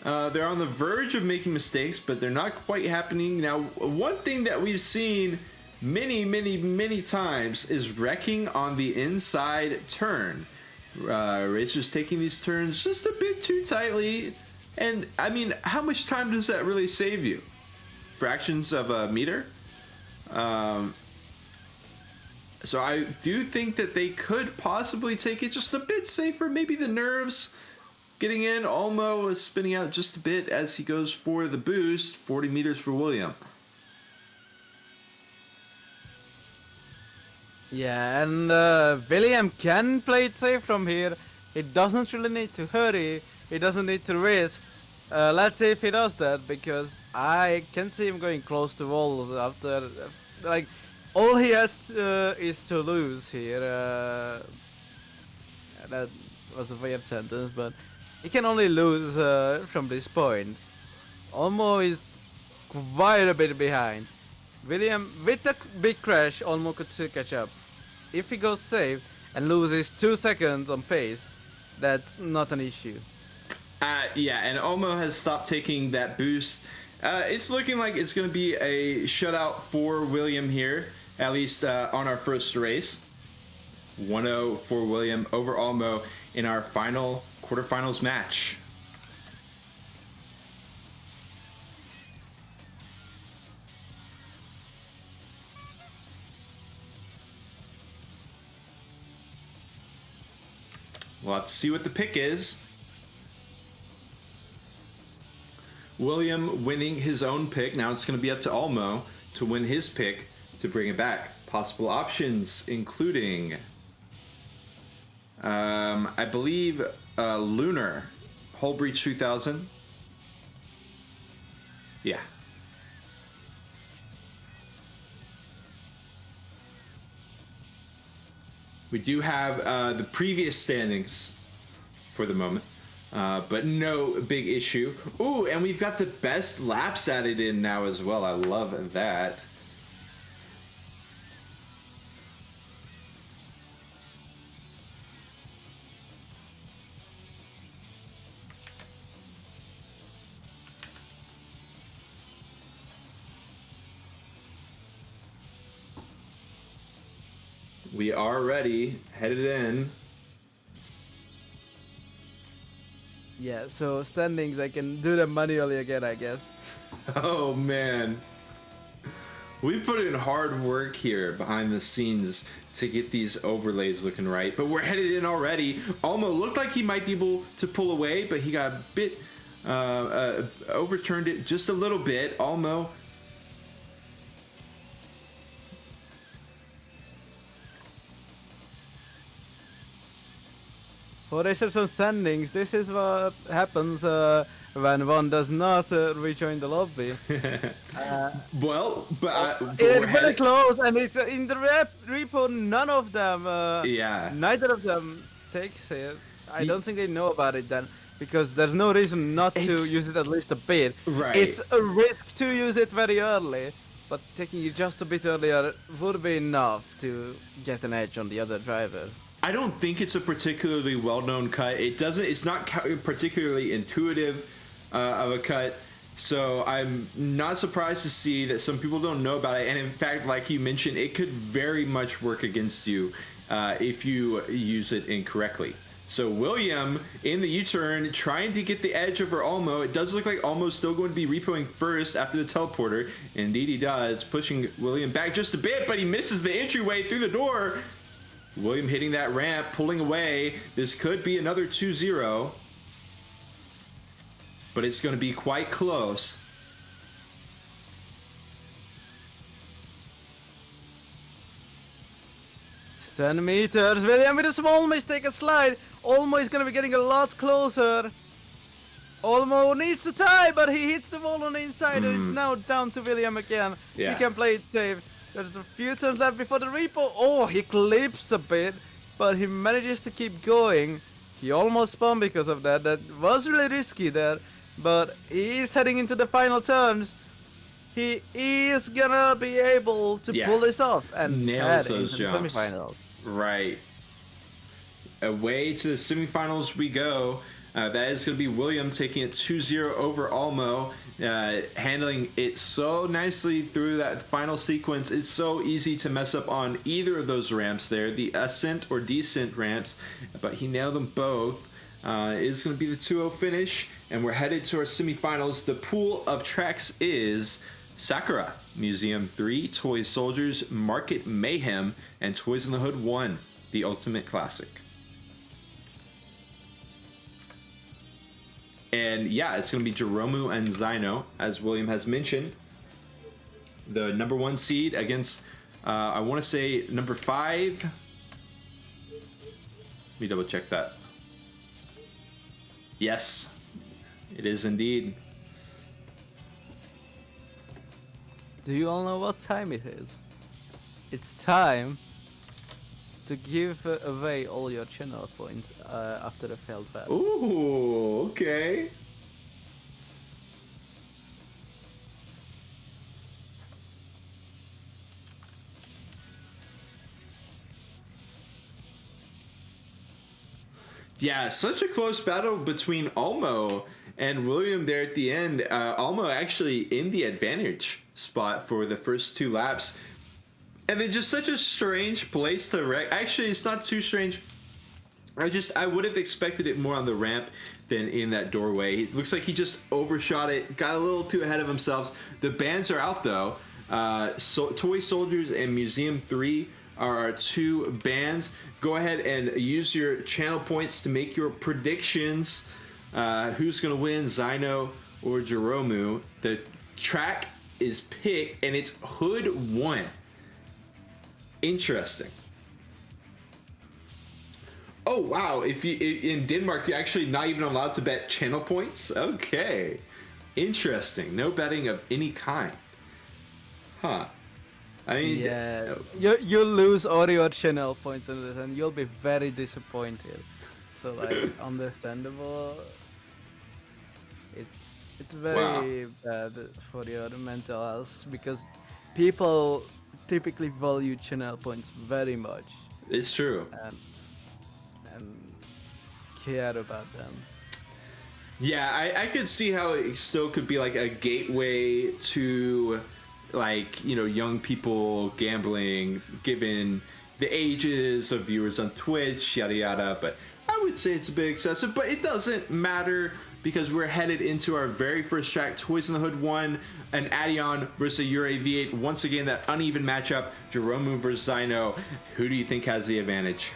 they're on the verge of making mistakes, but they're not quite happening. Now, one thing that we've seen many times is wrecking on the inside turn. Racers taking these turns just a bit too tightly, and I mean, how much time does that really save you? Fractions of a meter. So I do think that they could possibly take it just a bit safer. Maybe the nerves getting in. Olmo is spinning out just a bit as he goes for the boost. 40 meters for William. Yeah, and William can play it safe from here. He doesn't really need to hurry. He doesn't need to risk. Let's see if he does that, because I can see him going close to walls after, like, all he has is to lose here. That was a weird sentence, but he can only lose from this point. Olmo is quite a bit behind. William, with a big crash, Olmo could still catch up. If he goes safe and loses 2 seconds on pace, that's not an issue. Yeah, and Olmo has stopped taking that boost. It's looking like it's going to be a shutout for William here, at least on our first race. 1-0 for William over Olmo in our final quarterfinals match. We'll have to see what the pick is. William winning his own pick. Now it's going to be up to Olmo to win his pick to bring it back. Possible options including, I believe, Lunar, Hull Breach 3000. Yeah. We do have the previous standings for the moment, but no big issue. Ooh, and we've got the best laps added in now as well. I love that. We are ready, headed in. Yeah, so standings, I can do them manually again, I guess. Oh man. We put in hard work here behind the scenes to get these overlays looking right, but we're headed in already. Olmo looked like he might be able to pull away, but he got a bit overturned it just a little bit. Olmo. For racers on standings, this is what happens when one does not rejoin the lobby. But It's very close, and it's in the repo. None of them, yeah, neither of them takes it. I don't think they know about it then, because there's no reason not to use it at least a bit. Right. It's a risk to use it very early, but taking it just a bit earlier would be enough to get an edge on the other driver. I don't think it's a particularly well-known cut. It's not particularly intuitive of a cut, so I'm not surprised to see that some people don't know about it. And in fact, like you mentioned, it could very much work against you if you use it incorrectly. So William in the U-turn trying to get the edge over Olmo. It does look like Olmo's still going to be repoing first after the teleporter. Indeed he does, pushing William back just a bit, but he misses the entryway through the door. William hitting that ramp, pulling away. This could be another 2-0. But it's going to be quite close. It's 10 meters. William with a small mistake, a slide. Olmo is going to be getting a lot closer. Olmo needs to tie, but he hits the wall on the inside. And it's now down to William again. Yeah. He can play it safe. There's a few turns left before the repo. Oh, he clips a bit, but he manages to keep going. He almost spun because of that. That was really risky there, but he is heading into the final turns. He is gonna be able to pull this off and nails head those into the jumps. semifinals. Right. Away to the semifinals we go. That is going to be William taking it 2-0 over Olmo, handling it so nicely through that final sequence. It's so easy to mess up on either of those ramps there, the ascent or descent ramps, but he nailed them both. It is going to be the 2-0 finish, and we're headed to our semifinals. The pool of tracks is Sakura, Museum 3, Toy Soldiers, Market Mayhem, and Toys in the Hood 1, the Ultimate Classic. And yeah, it's going to be Jeromu and Zyno, as William has mentioned. The number 1 seed against, I want to say, number 5. Let me double check that. Yes, it is indeed. Do you all know what time it is? It's time to give away all your channel points after a failed battle. Ooh, okay. Yeah, such a close battle between Almo and William there at the end. Almo actually in the advantage spot for the first 2 laps. And then just such a strange place to wreck. Actually, it's not too strange. I would have expected it more on the ramp than in that doorway. It looks like he just overshot it, got a little too ahead of himself. The bans are out though. Toy Soldiers and Museum 3 are our 2 bans. Go ahead and use your channel points to make your predictions. Who's going to win, Zyno or Jeromu? The track is picked and it's Hood 1. Interesting. Oh wow! If you in Denmark, you're actually not even allowed to bet channel points. Okay, interesting. No betting of any kind. Huh? I mean, yeah, you lose all your channel points in this, and you'll be very disappointed. So like, understandable. It's very bad for your mental health because people typically value channel points very much. It's true. And care about them. Yeah, I could see how it still could be like a gateway to, like, you know, young people gambling, given the ages of viewers on Twitch, yada yada. But I would say it's a bit excessive, but it doesn't matter because we're headed into our very first track, Toys in the Hood 1, an Adion versus a Ure V8. Once again, that uneven matchup, Jeromu versus Zyno. Who do you think has the advantage?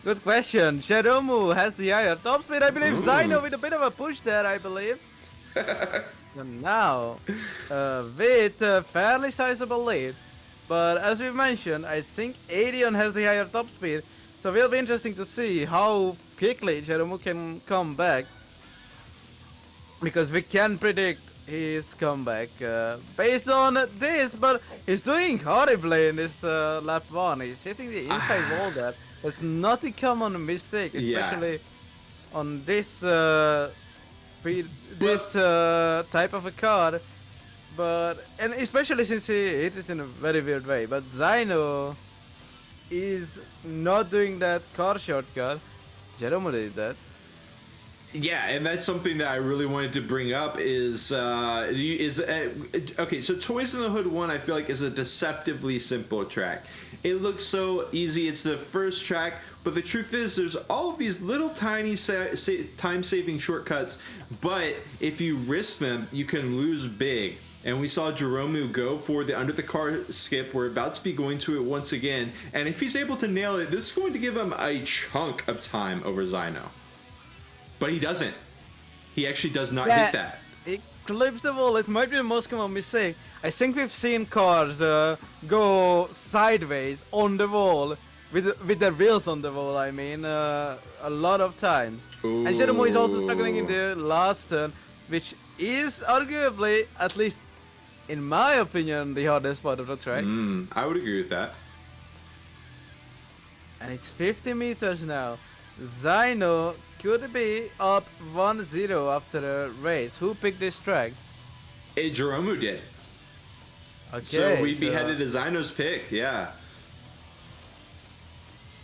Good question. Jeromu has the higher top speed. I believe Ooh. Zyno with a bit of a push there, I believe. And now, with a fairly sizable lead. But as we mentioned, I think Adion has the higher top speed. So it will be interesting to see how quickly Jeromu can come back. Because we can predict his comeback based on this. But he's doing horribly in this lap 1. He's hitting the inside wall there. It's not a common mistake, especially on this speed, this type of a car. And especially since he hit it in a very weird way. But Zyno is not doing that car shortcut. Jeromu did that. Yeah, and that's something that I really wanted to bring up is okay, so Toys in the Hood 1 I feel like is a deceptively simple track. It looks so easy, it's the first track, but the truth is there's all of these little tiny time-saving shortcuts, but if you risk them, you can lose big. And we saw Jeromu go for the under the car skip. We're about to be going to it once again, and if he's able to nail it, this is going to give him a chunk of time over Zyno. But he doesn't. He actually does not hit that. He clips the wall. It might be the most common mistake. I think we've seen cars go sideways on the wall with their wheels on the wall. I mean, a lot of times. Ooh. And Jeromu is also struggling in the last turn, which is arguably, at least in my opinion, the hardest part of the track. I would agree with that. And it's 50 meters now. Zyno could be up 1-0 after a race. Who picked this track? Jeromu did. Okay, So we'd be headed to Zyno's pick, yeah.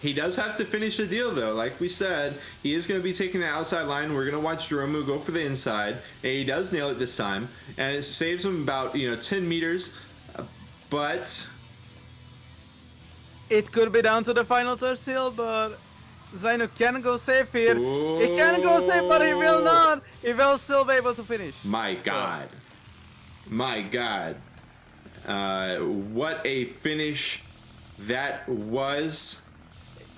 He does have to finish the deal though. Like we said, he is going to be taking the outside line. We're going to watch Jeromu go for the inside. And he does nail it this time. And it saves him about, 10 meters. But it could be down to the final turn still, but Zyno can go safe here. Ooh. He can go safe, but he will not. He will still be able to finish. My God. My God. What a finish that was.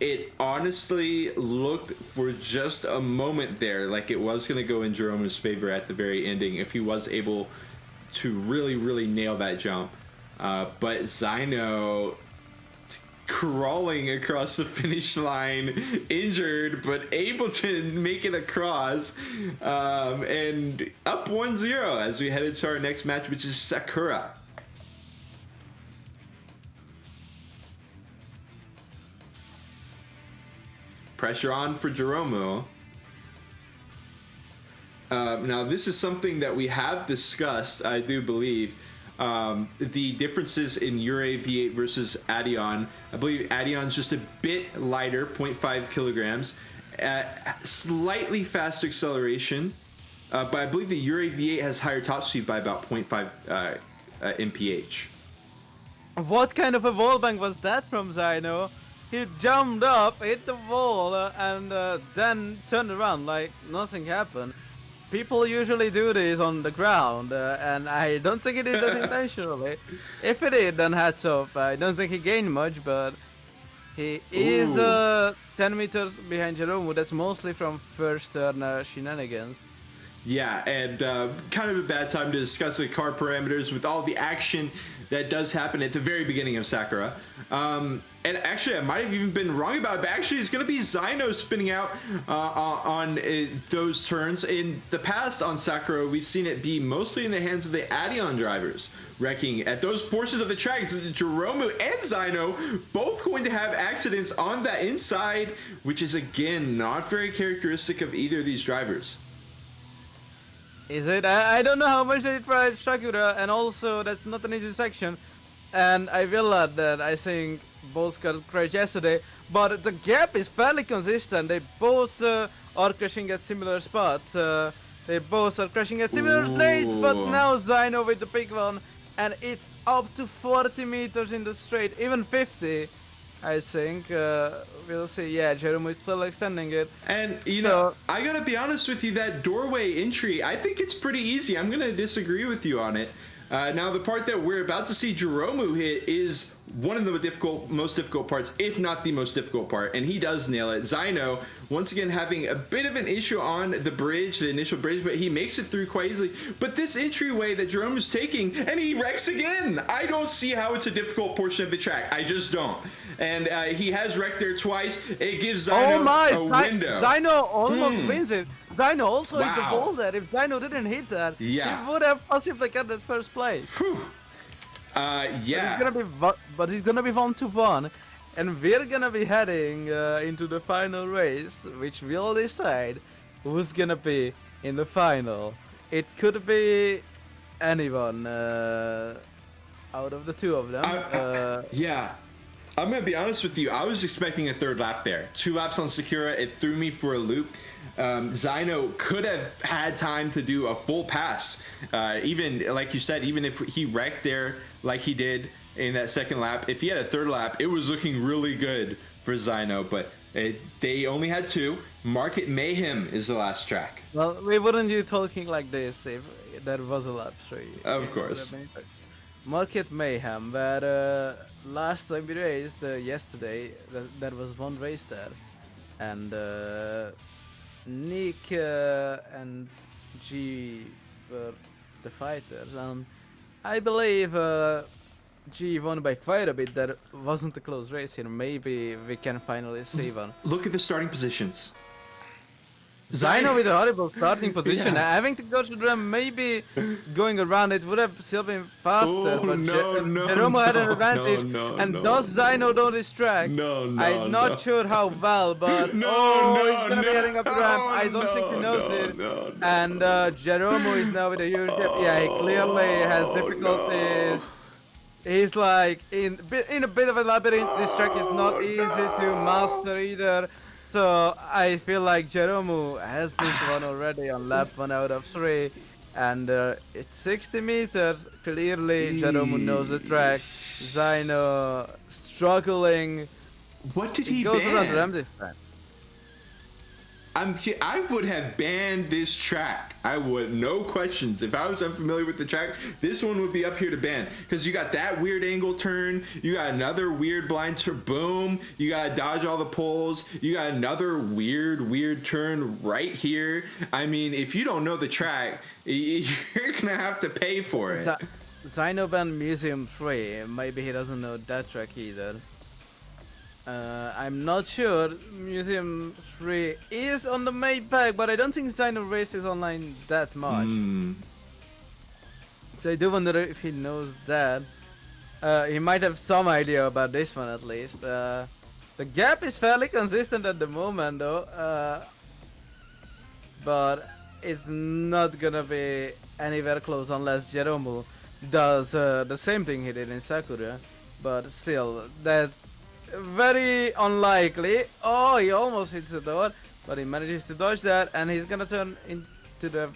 It honestly looked for just a moment there like it was going to go in Jeromu's favor at the very ending if he was able to really, really nail that jump. But Zyno crawling across the finish line, injured, but able to make it across, and up 1-0 as we head into our next match, which is Sakura. Pressure on for Jeromu. Now, this is something that we have discussed, I do believe. The differences in Ure V8 versus Adion. I believe Adion's just a bit lighter, 0.5 kilograms. slightly faster acceleration, but I believe the Uri V8 has higher top speed by about 0.5 mph. What kind of a wall bang was that from Zyno? He jumped up, hit the wall, and then turned around like nothing happened. People usually do this on the ground, and I don't think he did that intentionally. If he did, then hats off. I don't think he gained much, but he is 10 meters behind Jeromu. That's mostly from first turn shenanigans. Yeah, and kind of a bad time to discuss the car parameters with all the action that does happen at the very beginning of Sakura. And actually, I might have even been wrong about it, but actually it's going to be Zyno spinning out on those turns. In the past on Sakura, we've seen it be mostly in the hands of the Adion drivers, wrecking at those portions of the tracks. Jeromu and Zyno both going to have accidents on that inside, which is, again, not very characteristic of either of these drivers. Is it? I don't know how much they drive Sakura, and also that's not an easy section. And I will add that I think both got crashed yesterday, but the gap is fairly consistent. They both are crashing at similar spots. They both are crashing at similar rates, but now Zyno with the big one, and it's up to 40 meters in the straight, even 50. I think we'll see. Yeah, Jeromu is still extending it. And you know, I gotta be honest with you, that doorway entry, I think it's pretty easy. I'm gonna disagree with you on it. Now, the part that we're about to see Jeromu hit is one of the most difficult parts, if not the most difficult part, and he does nail it. Zyno, once again, having a bit of an issue on the bridge, the initial bridge, but he makes it through quite easily. But this entryway that Jeromu's taking, and he wrecks again! I don't see how it's a difficult portion of the track. I just don't. And he has wrecked there twice. It gives Zyno a window. Zyno almost wins it. Zyno also hit the wall there. If Zyno didn't hit that, he would have possibly got that first place. Yeah. But he's gonna be 1-1, and we're gonna be heading into the final race, which will decide who's gonna be in the final. It could be anyone out of the two of them. Yeah. I'm gonna be honest with you. I was expecting a third lap there. 2 laps on Sakura, it threw me for a loop. Zyno could have had time to do a full pass. Even like you said, even if he wrecked there like he did in that second lap, if he had a third lap, it was looking really good for Zyno. But they only had 2. Market Mayhem is the last track. Well, we wouldn't be talking like this if there was a lap 3. Of course. Market Mayhem, where last time we raced, yesterday, there was one race there, and Nick and G were the fighters, and I believe G won by quite a bit. There wasn't a close race here. Maybe we can finally see one. Look at the starting positions. Zyno with a horrible starting position. Having to go to them, maybe going around it would have still been faster. But Jeromu had an advantage. Does Zyno know this track? I'm not sure how well, but he's gonna be heading up the ramp. I don't think he knows it. And Jeromu is now with a huge gap. Yeah, he clearly has difficulties. He's like in a bit of a labyrinth. This track is not easy to master either. So I feel like Jeromu has this one already on lap 1 out of 3, and it's 60 meters. Clearly, Jeromu knows the track. Zyno struggling. What did he goes ban? Around the ram this time. I would have banned this track. I would, no questions. If I was unfamiliar with the track, this one would be up here to ban. Because you got that weird angle turn, you got another weird blind turn, boom, you gotta dodge all the poles, you got another weird turn right here. I mean, if you don't know the track, you're gonna have to pay for it. Zyno banned Museum 3, maybe he doesn't know that track either. I'm not sure. Museum 3 is on the main pack, but I don't think Zyno races online that much. So I do wonder if he knows that. He might have some idea about this one at least. The gap is fairly consistent at the moment though. But it's not gonna be anywhere close unless Jeromu does the same thing he did in Sakura. But still, that's very unlikely. Oh, he almost hits the door. but he manages to dodge that, and he's gonna turn into the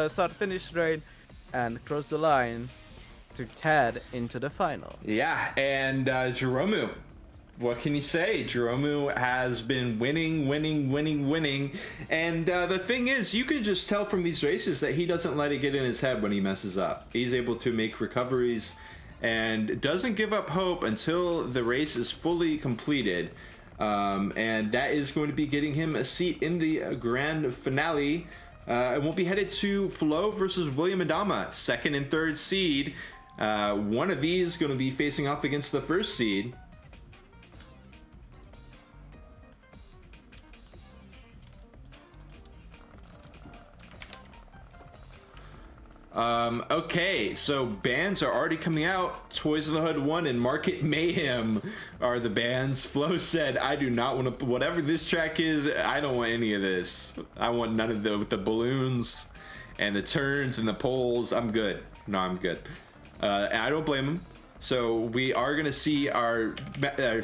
start-finish straight and cross the line to head into the final. Yeah, and Jeromu, what can you say? Jeromu has been winning. And the thing is, you can just tell from these races that he doesn't let it get in his head when he messes up. He's able to make recoveries and doesn't give up hope until the race is fully completed. And that is going to be getting him a seat in the grand finale. And we'll be headed to Flo versus William Adama, second and third seed. One of these going to be facing off against the first seed. Okay, so bands are already coming out. Toys of the Hood 1 and Market Mayhem are the bands. Flo said, I do not want to, whatever this track is, I don't want any of this. I want none of the balloons and the turns and the poles. I'm good. No, I'm good. And I don't blame him. So we are going to see our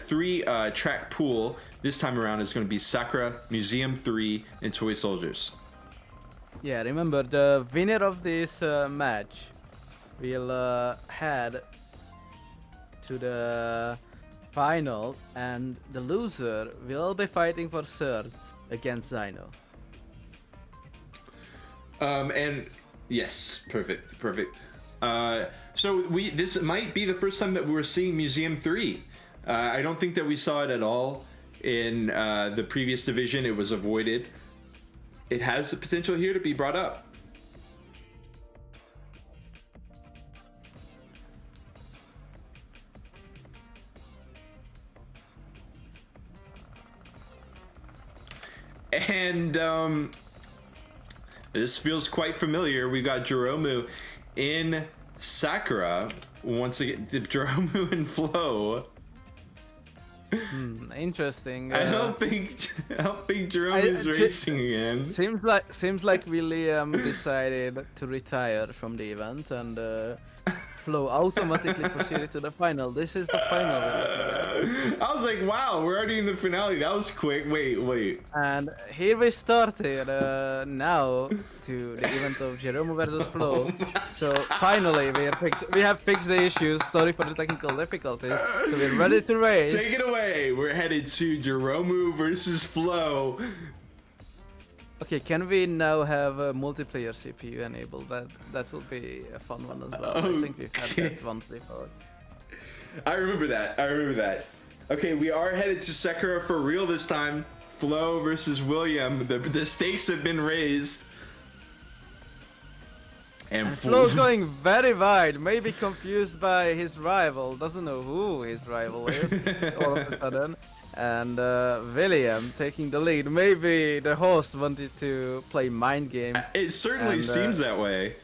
three track pool. This time around is going to be Sakura, Museum 3, and Toy Soldiers. Yeah, remember, the winner of this match will head to the final, and the loser will be fighting for third against Zino. And yes, perfect. So this might be the first time that we're seeing Museum 3. I don't think that we saw it at all in the previous division. It was avoided. It has the potential here to be brought up. And this feels quite familiar. We got Jeromu in Sakura. Once again, Jeromu and Flo. Interesting. I don't think Jerome is racing again. Seems like William decided to retire from the event, and Flo automatically proceeded to the final. This is the final. I was like, wow, we're already in the finale. That was quick. Wait. And here we started now to the event of Jerome versus Flo. So finally we have fixed the issues. Sorry for the technical difficulties. So we're ready to race. Take it away. We're headed to Jeromu versus Flo. Okay, can we now have a multiplayer CPU enabled? That will be a fun one as well. I think we've had that once before. I remember that. Okay, we are headed to Sakura for real this time. Flo versus William. The stakes have been raised. And Flo's going very wide, maybe confused by his rival. Doesn't know who his rival is all of a sudden. And William taking the lead. Maybe the host wanted to play mind games. It certainly seems that way.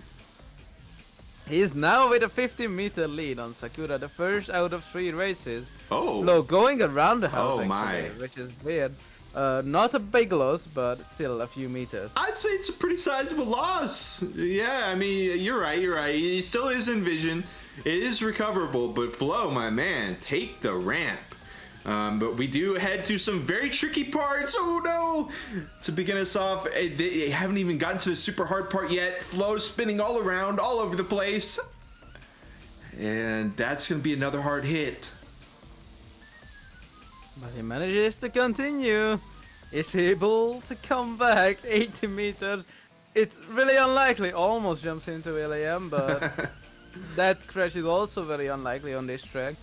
He's now with a 50-meter lead on Sakura, the first out of 3 races. Oh. Flo going around the house actually, my. which is weird. Not a big loss, but still a few meters. I'd say it's a pretty sizable loss. Yeah, I mean, you're right. He still is in vision. It is recoverable, but Flo, my man, take the ramp. But we do head to some very tricky parts. Oh no! To begin us off, they haven't even gotten to the super hard part yet. Flo spinning all around, all over the place. And that's going to be another hard hit. But he manages to continue. Is he able to come back 80 meters? It's really unlikely. Almost jumps into William, but that crash is also very unlikely on this track.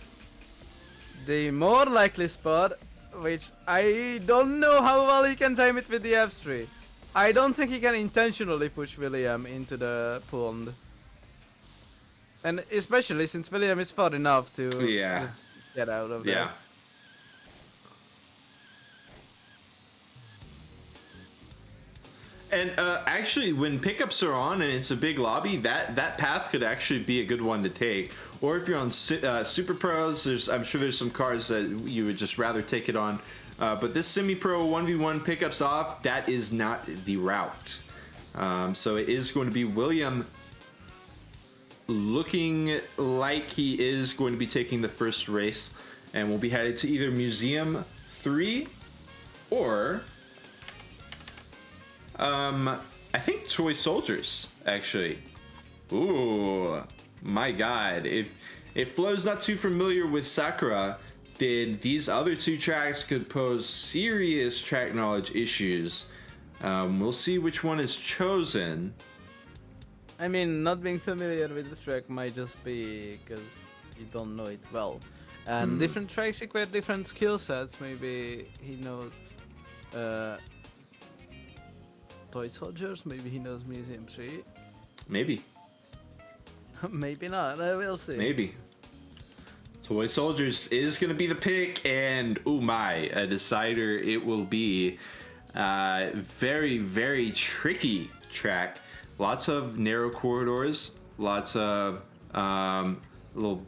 The more likely spot, which I don't know how well he can time it with the F3. I don't think he can intentionally push William into the pond. And especially since William is far enough to just get out of there. Yeah. And actually, when pickups are on and it's a big lobby, that path could actually be a good one to take. Or if you're on Super Pros, I'm sure there's some cars that you would just rather take it on. But this semi-pro 1v1 pickups off, that is not the route. So it is going to be William looking like he is going to be taking the first race. And we'll be headed to either Museum 3 or I think Toy Soldiers, actually. Ooh, my God. If Flo's not too familiar with Sakura, then these other two tracks could pose serious track knowledge issues. We'll see which one is chosen. I mean, not being familiar with this track might just be because you don't know it well. And different tracks require different skill sets. Maybe he knows Toy Soldiers, maybe he knows Museum 3. Maybe. Maybe not, we'll see. Maybe. Toy Soldiers is going to be the pick, and oh my, a decider it will be. Very, very tricky track. Lots of narrow corridors, lots of little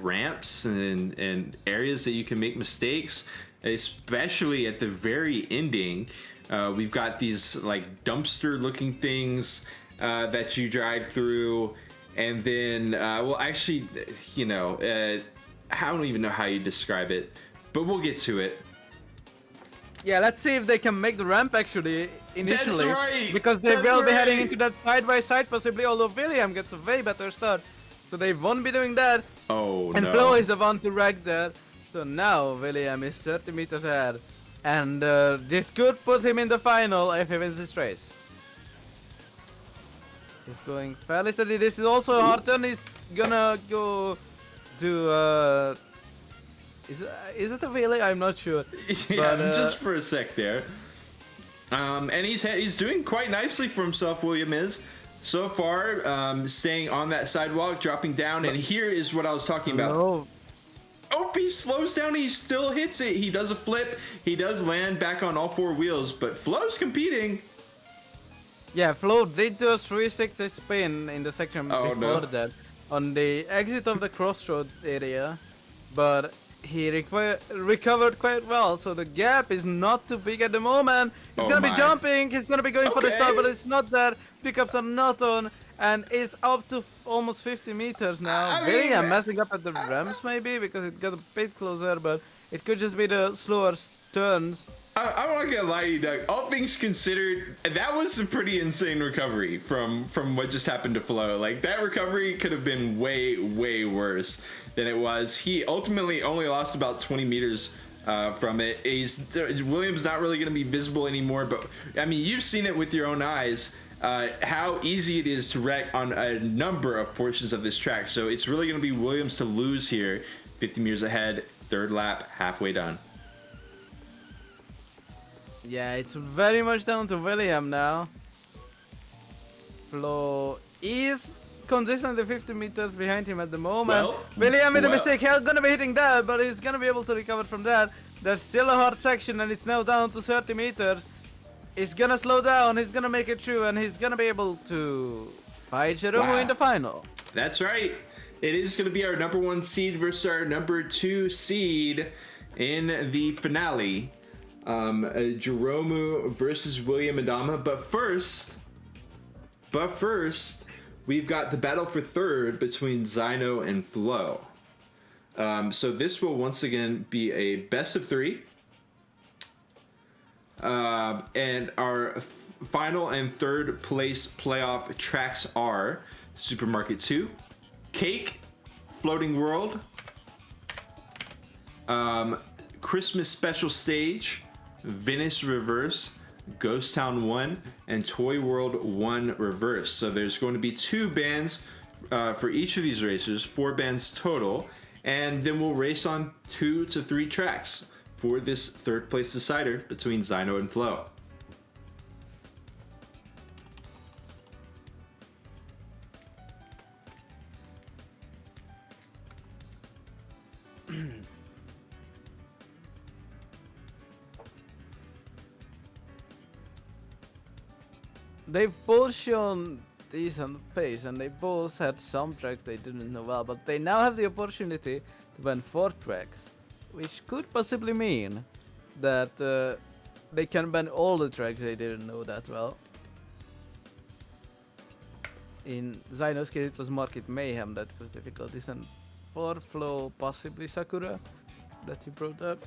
ramps and areas that you can make mistakes, especially at the very ending. We've got these like dumpster looking things that you drive through, and then well, actually, you know, I don't even know how you describe it, but we'll get to it. Yeah, let's see if they can make the ramp actually initially. That's right! Because they That's will be heading right! into that side by side possibly, although William gets a way better start. So they won't be doing that. Oh, And no. Flo is the one to wreck that. So now William is 30 meters ahead. And this could put him in the final if he wins this race. He's going fairly steady. This is also a hard turn. He's gonna go do is it a wheelie? I'm not sure. Yeah, But, just for a sec there. And he's doing quite nicely for himself, William is. So far, staying on that sidewalk, dropping down, and here is what I was talking about. No. Oh, he slows down, he still hits it. He does a flip, he does land back on all four wheels, but Flo's competing. Yeah, Flo did do a 360 spin in the section before that on the exit of the crossroad area, but he recovered quite well, so the gap is not too big at the moment. He's gonna be jumping, he's gonna be going for the start, but it's not there. Pickups are not on, and it's up to almost 50 meters now. I'm messing up at the ramps maybe, because it got a bit closer, but it could just be the slower turns. I'm not gonna lie to you, Doug. All things considered, that was a pretty insane recovery from what just happened to Flo. Like, that recovery could have been way, way worse than it was. He ultimately only lost about 20 meters from it. Williams not really gonna be visible anymore, but I mean, you've seen it with your own eyes. How easy it is to wreck on a number of portions of this track. So it's really gonna be Williams to lose here. 50 meters ahead, third lap, halfway done. Yeah, it's very much down to William now. Flo is consistently 50 meters behind him at the moment. William made a mistake. He's gonna be hitting that, but he's gonna be able to recover from that. There's still a hard section, and it's now down to 30 meters. He's gonna slow down, he's gonna make it through, and he's gonna be able to fight Jeromu in the final. That's right. It is gonna be our number 1 seed versus our number 2 seed in the finale. Jeromu versus William Adama. But first, we've got the battle for third between Zyno and Flo. So this will once again be a best of 3. And our final and third place playoff tracks are Supermarket 2, Cake, Floating World, Christmas Special Stage, Venice Reverse, Ghost Town 1, and Toy World 1 Reverse. So there's going to be 2 bands for each of these racers, 4 bands total, and then we'll race on 2 to 3 tracks for this third place decider between Zyno and Flo. They both shown decent pace, and they both had some tracks they didn't know well, but they now have the opportunity to ban 4 tracks, which could possibly mean that they can ban all the tracks they didn't know that well. In Zyno's case, it was Market Mayhem that was difficulties, and for Flo, possibly Sakura, that he brought up.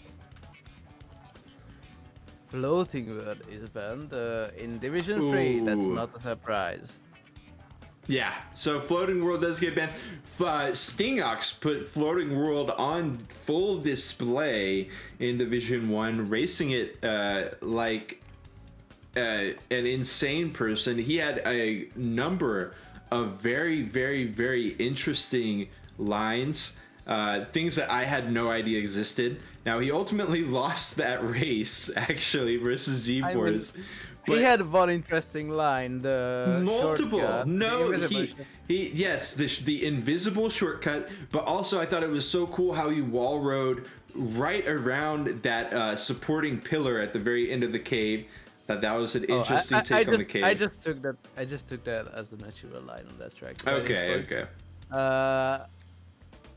floating word is banned in Division 3. That's Ooh. not a surprise. Yeah, so Floating World does get banned. Stingox put Floating World on full display in Division 1, racing it like an insane person. He had a number of very, very, very interesting lines, things that I had no idea existed. Now, he ultimately lost that race, actually, versus GeForce. He had one interesting line, the Multiple. shortcut, No, the invisible yes, the invisible shortcut, but also I thought it was so cool how he wall rode right around that supporting pillar at the very end of the cave. That was an interesting take on the cave. I just took that as the natural line on that track. Okay.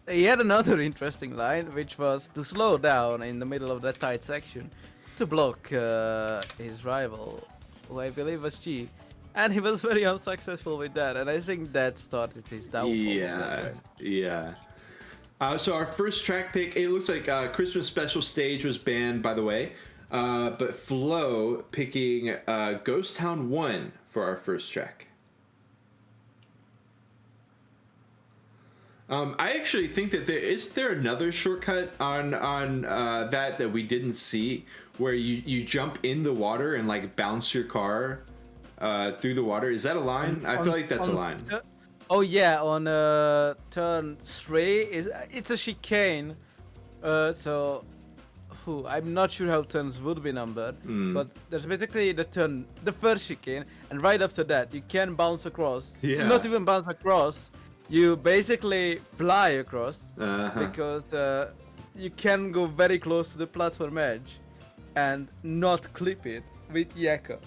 He had another interesting line, which was to slow down in the middle of that tight section to block his rival, who I believe was G, and he was very unsuccessful with that, and I think that started his downfall. Yeah. So our first track pick, it looks like Christmas Special Stage was banned, by the way, but Flo picking Ghost Town 1 for our first track. I actually think that there another shortcut on that we didn't see, where you jump in the water and like bounce your car through the water. Is that a line? I feel like that's a line. Oh yeah, on turn 3 it's a chicane. I'm not sure how turns would be numbered, but there's basically the first chicane, and right after that you can bounce across. Yeah. Not even bounce across. You basically fly across because you can go very close to the platform edge and not clip it with Yakko.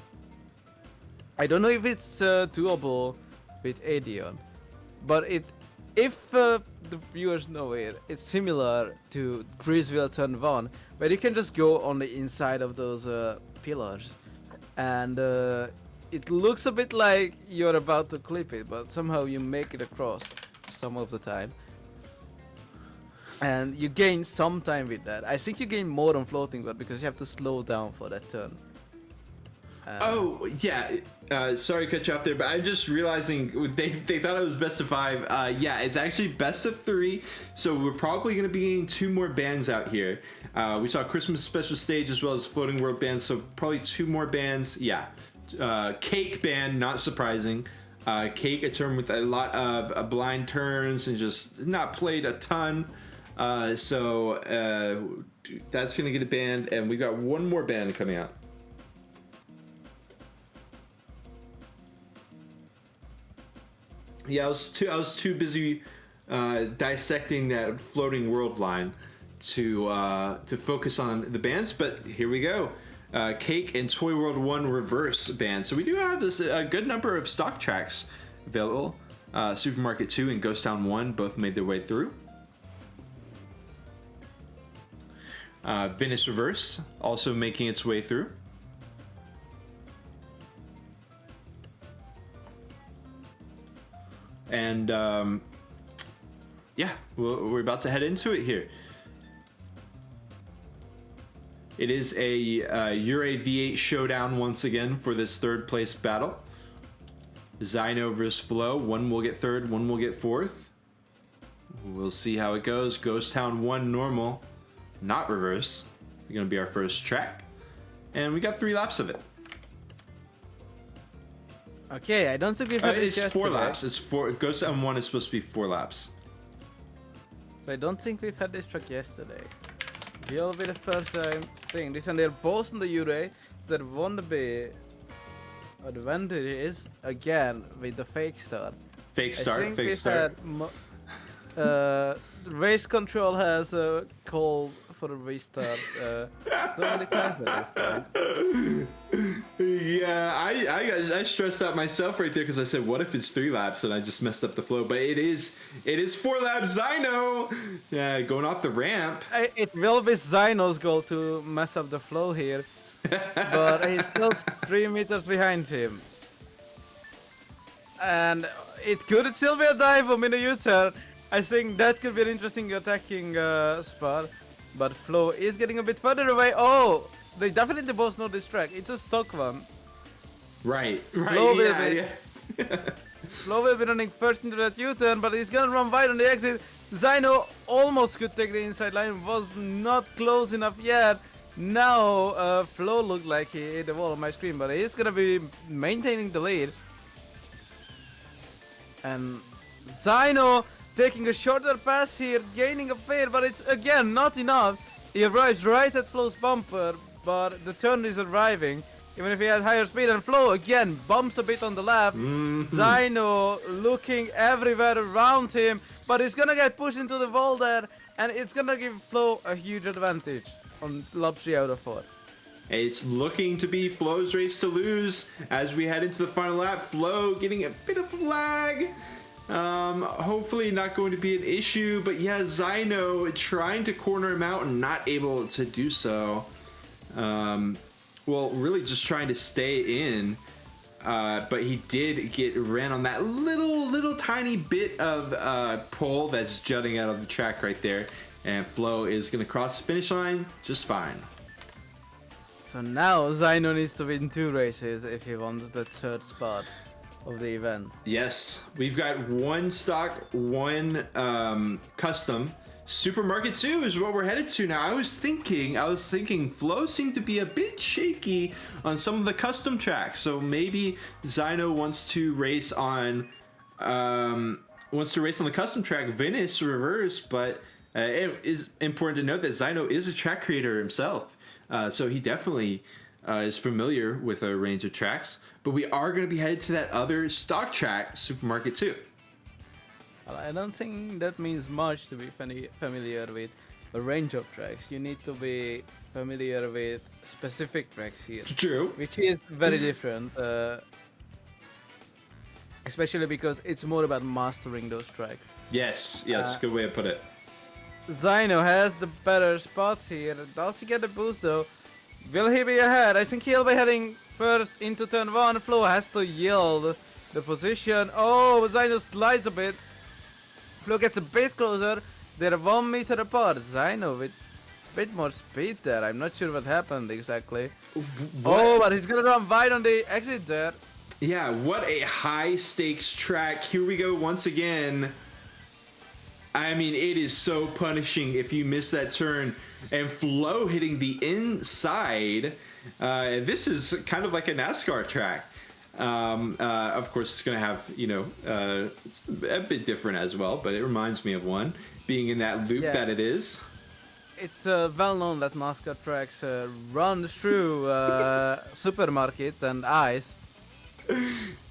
I don't know if it's doable with Adeon, but if the viewers know it, it's similar to Greaseville Turn 1, where you can just go on the inside of those pillars, and it looks a bit like you're about to clip it, but somehow you make it across some of the time. And you gain some time with that. I think you gain more on floating world because you have to slow down for that turn. Sorry to cut you off there, but I'm just realizing they thought it was best of 5. It's actually best of 3, so we're probably going to be getting 2 more bands out here. We saw Christmas Special Stage as well as Floating World bands, so probably 2 more bands. Cake band, not surprising. Cake, a term with a lot of blind turns and just not played a ton. So that's going to get a band, and we got 1 more band coming out. Yeah, I was too busy dissecting that Floating World line to focus on the bands, but here we go. Cake and Toy World 1 reverse band. So we do have a good number of stock tracks available. Supermarket 2 and Ghost Town 1 both made their way through. Venice Reverse also making its way through. And we're about to head into it here. It is a Ure V8 showdown once again for this 3rd place battle. Zyno versus Flo. One will get 3rd, one will get 4th. We'll see how it goes. Ghost Town 1 normal, not reverse. It's going to be our first track. And we got 3 laps of it. Okay, I don't think we've had this It's 4 yesterday. laps. It's 4. Ghost Town 1 is supposed to be 4 laps. So I don't think we've had this track yesterday. Will be the first time seeing this, and they're both on the Ure, so there won't be advantages again with the fake start. Fake start. Race control has called for a restart so many times at this point. Yeah, I stressed out myself right there because I said, what if it's 3 laps and I just messed up the flow? But it is 4 laps. Zyno, yeah, going off the ramp. It will be Zyno's goal to mess up the flow here, but he's still 3 meters behind him. And it could still be a dive from in a U-turn. I think that could be an interesting attacking spot. But Flo is getting a bit further away. Oh, they definitely both know this track. It's a stock one. Right, Flo will yeah, be yeah. Flo will be running first into that U-turn, but he's gonna run wide on the exit. Zyno almost could take the inside line, was not close enough yet. Now Flo looked like he hit the wall on my screen, but he's gonna be maintaining the lead. And Zyno taking a shorter pass here, gaining a fade, but it's again not enough. He arrives right at Flo's bumper, but the turn is arriving. Even if he had higher speed, and Flo again bumps a bit on the left. Zyno looking everywhere around him, but he's gonna get pushed into the wall there, and it's gonna give Flo a huge advantage on lap 3 out of 4. It's looking to be Flo's race to lose as we head into the final lap. Flo getting a bit of lag. Hopefully not going to be an issue, but yeah, Zyno trying to corner him out and not able to do so. Well, really just trying to stay in, but he did get ran on that little tiny bit of pole that's jutting out of the track right there, and Flo is going to cross the finish line just fine. So now Zyno needs to win 2 races if he wants the 3rd spot of the event. Yes, we've got 1 stock, 1 custom. Supermarket 2 is what we're headed to now. I was thinking Flo seemed to be a bit shaky on some of the custom tracks, so maybe Zyno wants to race on the custom track Venice Reverse, but it is important to note that Zyno is a track creator himself, so he definitely is familiar with a range of tracks. But we are going to be headed to that other stock track, Supermarket 2. I don't think that means much to be familiar with a range of tracks. You need to be familiar with specific tracks here. True. Which is very different. Especially because it's more about mastering those tracks. Yes, good way to put it. Zyno has the better spot here. Does he get a boost though? Will he be ahead? I think he'll be heading first into turn 1. Flo has to yield the position. Oh, Zyno slides a bit. Flo gets a bit closer. They're 1 meter apart. Zyno with a bit more speed there. I'm not sure what happened exactly. What? Oh, but he's gonna run wide on the exit there. Yeah, what a high stakes track. Here we go once again. I mean, it is so punishing if you miss that turn. And Flo hitting the inside. This is kind of like a NASCAR track. Of course, it's going to have, it's a bit different as well, but it reminds me of one, being in that loop that it is. It's well known that NASCAR tracks run through supermarkets and ice.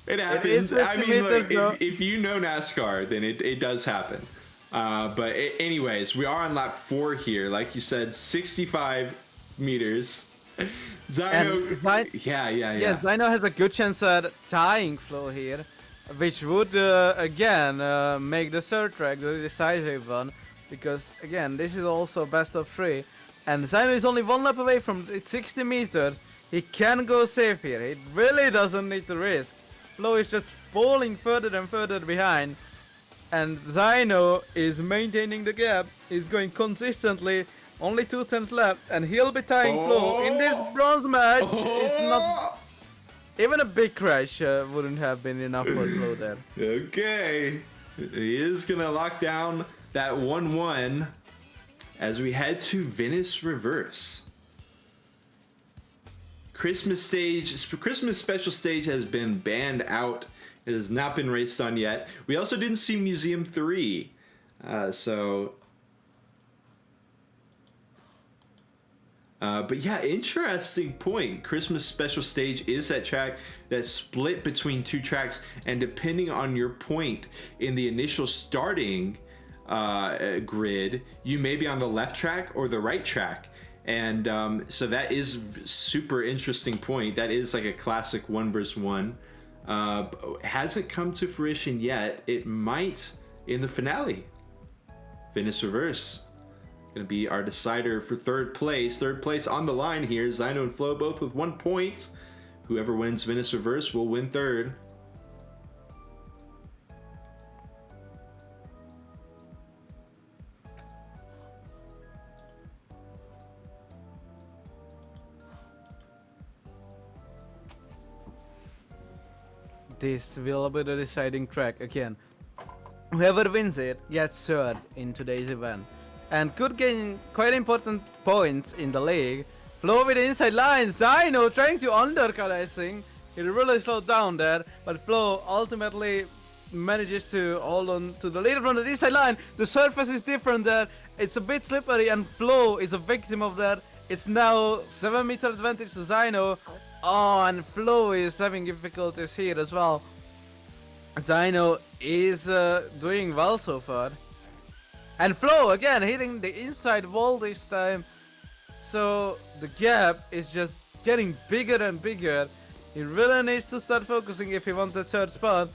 It happens. I mean, look, if you know NASCAR, then it does happen. But anyways, we are on lap 4 here. Like you said, 65 meters. Zyno, yeah. Zyno has a good chance at tying Flo here, which would again make the 3rd track the decisive one, because again this is also best of 3, and Zyno is only 1 lap away from 60 meters. He can go safe here. He really doesn't need to risk. Flo is just falling further and further behind, and Zyno is maintaining the gap. He's going consistently. Only 2 turns left, and he'll be tying Flo in this bronze match. It's not even a big crash wouldn't have been enough for Flo there. Okay, he is gonna lock down that 1-1 as we head to Venice Reverse. Christmas special stage has been banned out. It has not been raced on yet. We also didn't see Museum 3, but yeah, interesting point. Christmas special stage is that track that's split between 2 tracks, and depending on your point in the initial starting grid, you may be on the left track or the right track. And so that is super interesting point. That is like a classic 1 versus 1. Hasn't come to fruition yet. It might in the finale. Venice Reverse gonna be our decider for 3rd place. 3rd place on the line here. Zyno and Flo both with 1 point. Whoever wins Venice Reverse will win 3rd. this will be the deciding track again. Whoever wins it gets third in today's event and could gain quite important points in the league. Flo with the inside lines, Dino trying to undercut, I think. He really slowed down there, but Flo ultimately manages to hold on to the leader from the inside line. The surface is different there. It's a bit slippery and Flo is a victim of that. It's now 7-meter advantage to Zyno. Oh, and Flo is having difficulties here as well. Zyno is doing well so far. And Flo again hitting the inside wall this time. So the gap is just getting bigger and bigger. He really needs to start focusing if he wants the third spot.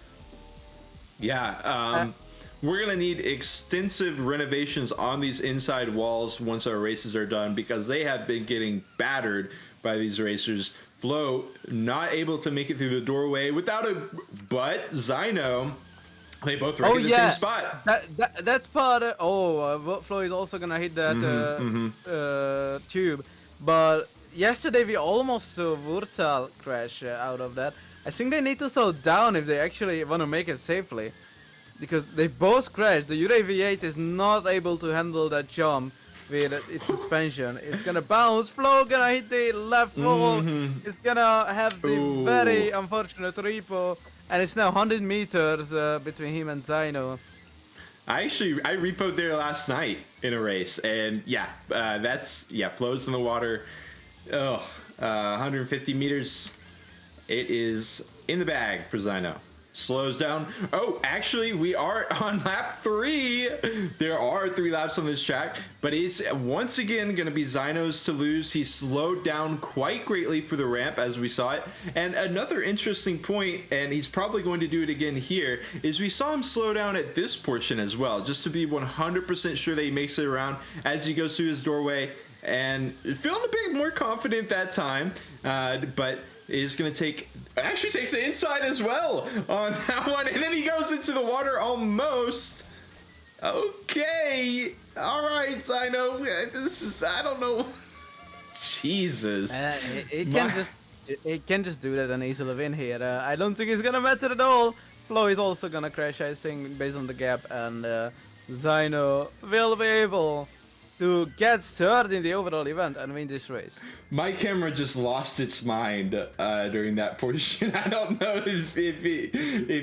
Yeah, we're gonna need extensive renovations on these inside walls once our races are done because they have been getting battered by these racers. Flo not able to make it through the doorway without a but Zyno. They both right in the same spot. That part. Flo is also gonna hit that tube. But yesterday we almost saw Wurzal crash out of that. I think they need to slow down if they actually want to make it safely, because they both crashed. The Ura V8 is not able to handle that jump with its suspension. It's gonna bounce. Flo gonna hit the left wall. It's gonna have the very unfortunate repo. And it's now 100 meters between him and Zyno. I repoed there last night in a race, and Flo's in the water. 150 meters. It is in the bag for Zyno. Slows down. Oh, actually, we are on lap 3. There are 3 laps on this track, but it's once again going to be Zyno's to lose. He slowed down quite greatly for the ramp, as we saw it. And another interesting point, and he's probably going to do it again here, is we saw him slow down at this portion as well, just to be 100% sure that he makes it around as he goes through his doorway. And feeling a bit more confident that time, but is going to take... Actually takes it inside as well on that one, and then he goes into the water almost. Okay, all right, Zyno. This is, I don't know. Jesus. It can just do that and easily win here. I don't think it's gonna matter at all. Flo is also gonna crash, I think, based on the gap, and Zyno will be able to get third in the overall event and win this race. My camera just lost its mind during that portion. I don't know if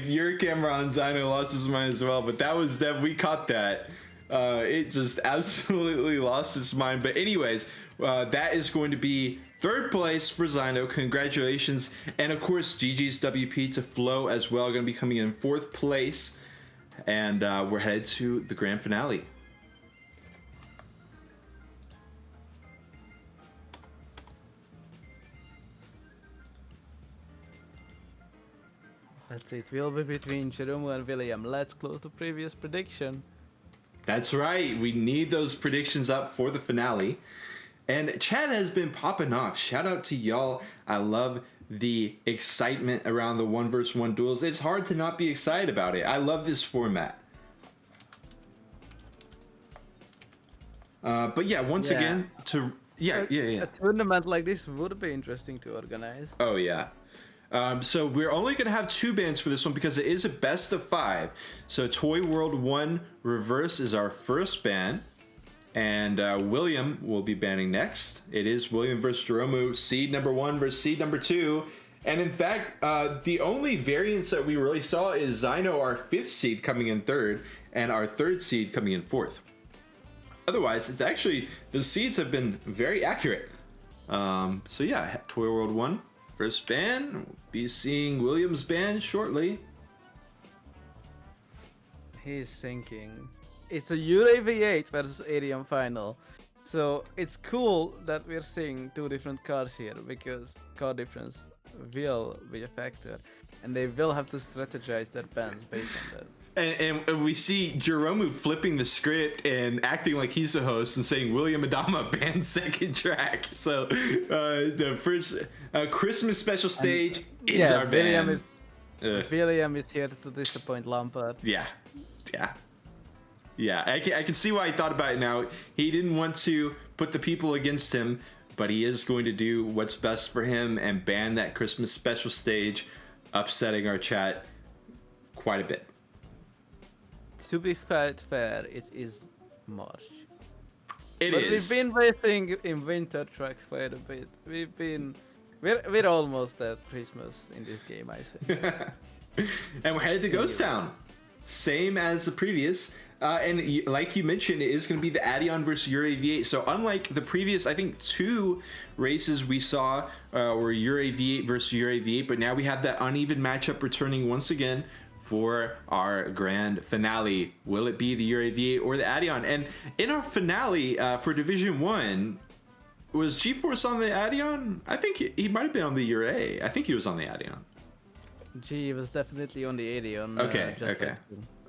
your camera on Zyno lost its mind as well, but we caught that. It just absolutely lost its mind. But anyways, that is going to be third place for Zyno. Congratulations. And of course, GG's WP to Flo as well. Going to be coming in fourth place. And we're headed to the grand finale. Let's see, it will be between Jeromo and William. Let's close the previous prediction. That's right. We need those predictions up for the finale. And chat has been popping off. Shout out to y'all. I love the excitement around the 1v1 duels. It's hard to not be excited about it. I love this format. But yeah, once again, a tournament like this would be interesting to organize. Oh, yeah. So we're only going to have 2 bans for this one because it is a best of 5. So Toy World 1 Reverse is our first ban. And William will be banning next. It is William versus Jeromu, seed number 1 versus seed number 2. And in fact, the only variance that we really saw is Zyno, our 5th seed, coming in 3rd, and our 3rd seed coming in 4th. Otherwise, it's actually, the seeds have been very accurate. So yeah, Toy World 1. First ban, we'll be seeing Williams' ban shortly. He's thinking. It's a Ura V8 versus Arium final. So it's cool that we're seeing 2 different cards here, because card difference will be a factor. And they will have to strategize their bans based on that. And we see Jeromu flipping the script and acting like he's the host and saying William Adama banned second track. So the first Christmas special stage is our ban. William is here to disappoint Lampard. Yeah. I can see why he thought about it now. He didn't want to put the people against him, but he is going to do what's best for him and ban that Christmas special stage. upsetting our chat quite a bit. To be quite fair, it is March. It But is. we've been racing in winter tracks quite a bit. We're almost at Christmas in this game, I think. And we're headed to Ghost Town. Same as the previous. Like you mentioned, it is going to be the Addion versus Ura V8. So unlike the previous, I think, 2 races we saw were Ura V8 versus Ura V8, but now we have that uneven matchup returning once again for our grand finale. Will it be the Ura V8 or the Addion? And in our finale for Division 1, was G-Force on the Addion? I think he might have been on the Ura. I think he was on the Addion. G was definitely on the Addion.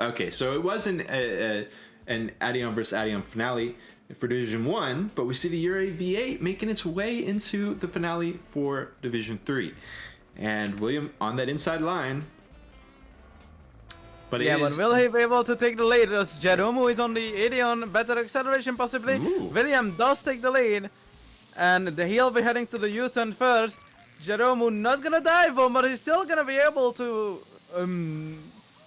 Okay, so it wasn't an Addion versus Addion finale for Division 1, but we see the Ura V8 making its way into the finale for Division 3. And William on that inside line. But but will he be able to take the lead? As Jeromu is on the Addion, better acceleration possibly. Ooh. William does take the lead. And he'll be heading to the U-turn first. Jeromu not gonna dive him, but he's still gonna be able to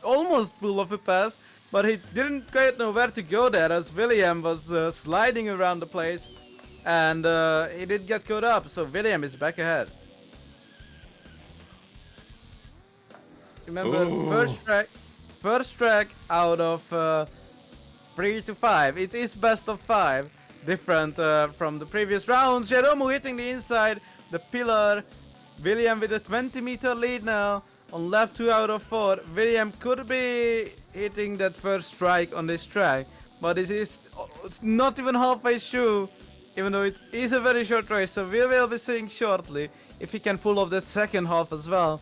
almost pull off a pass. But he didn't quite know where to go there as William was sliding around the place. And he did get caught up, so William is back ahead. Remember, first track out of 3 to 5. It is best of 5. Different from the previous rounds. Jeromu hitting the inside, the pillar. William with a 20-meter lead now on lap 2 out of 4. William could be hitting that first strike on this track, but it's not even halfway through, even though it is a very short race. So we will be seeing shortly if he can pull off that second half as well.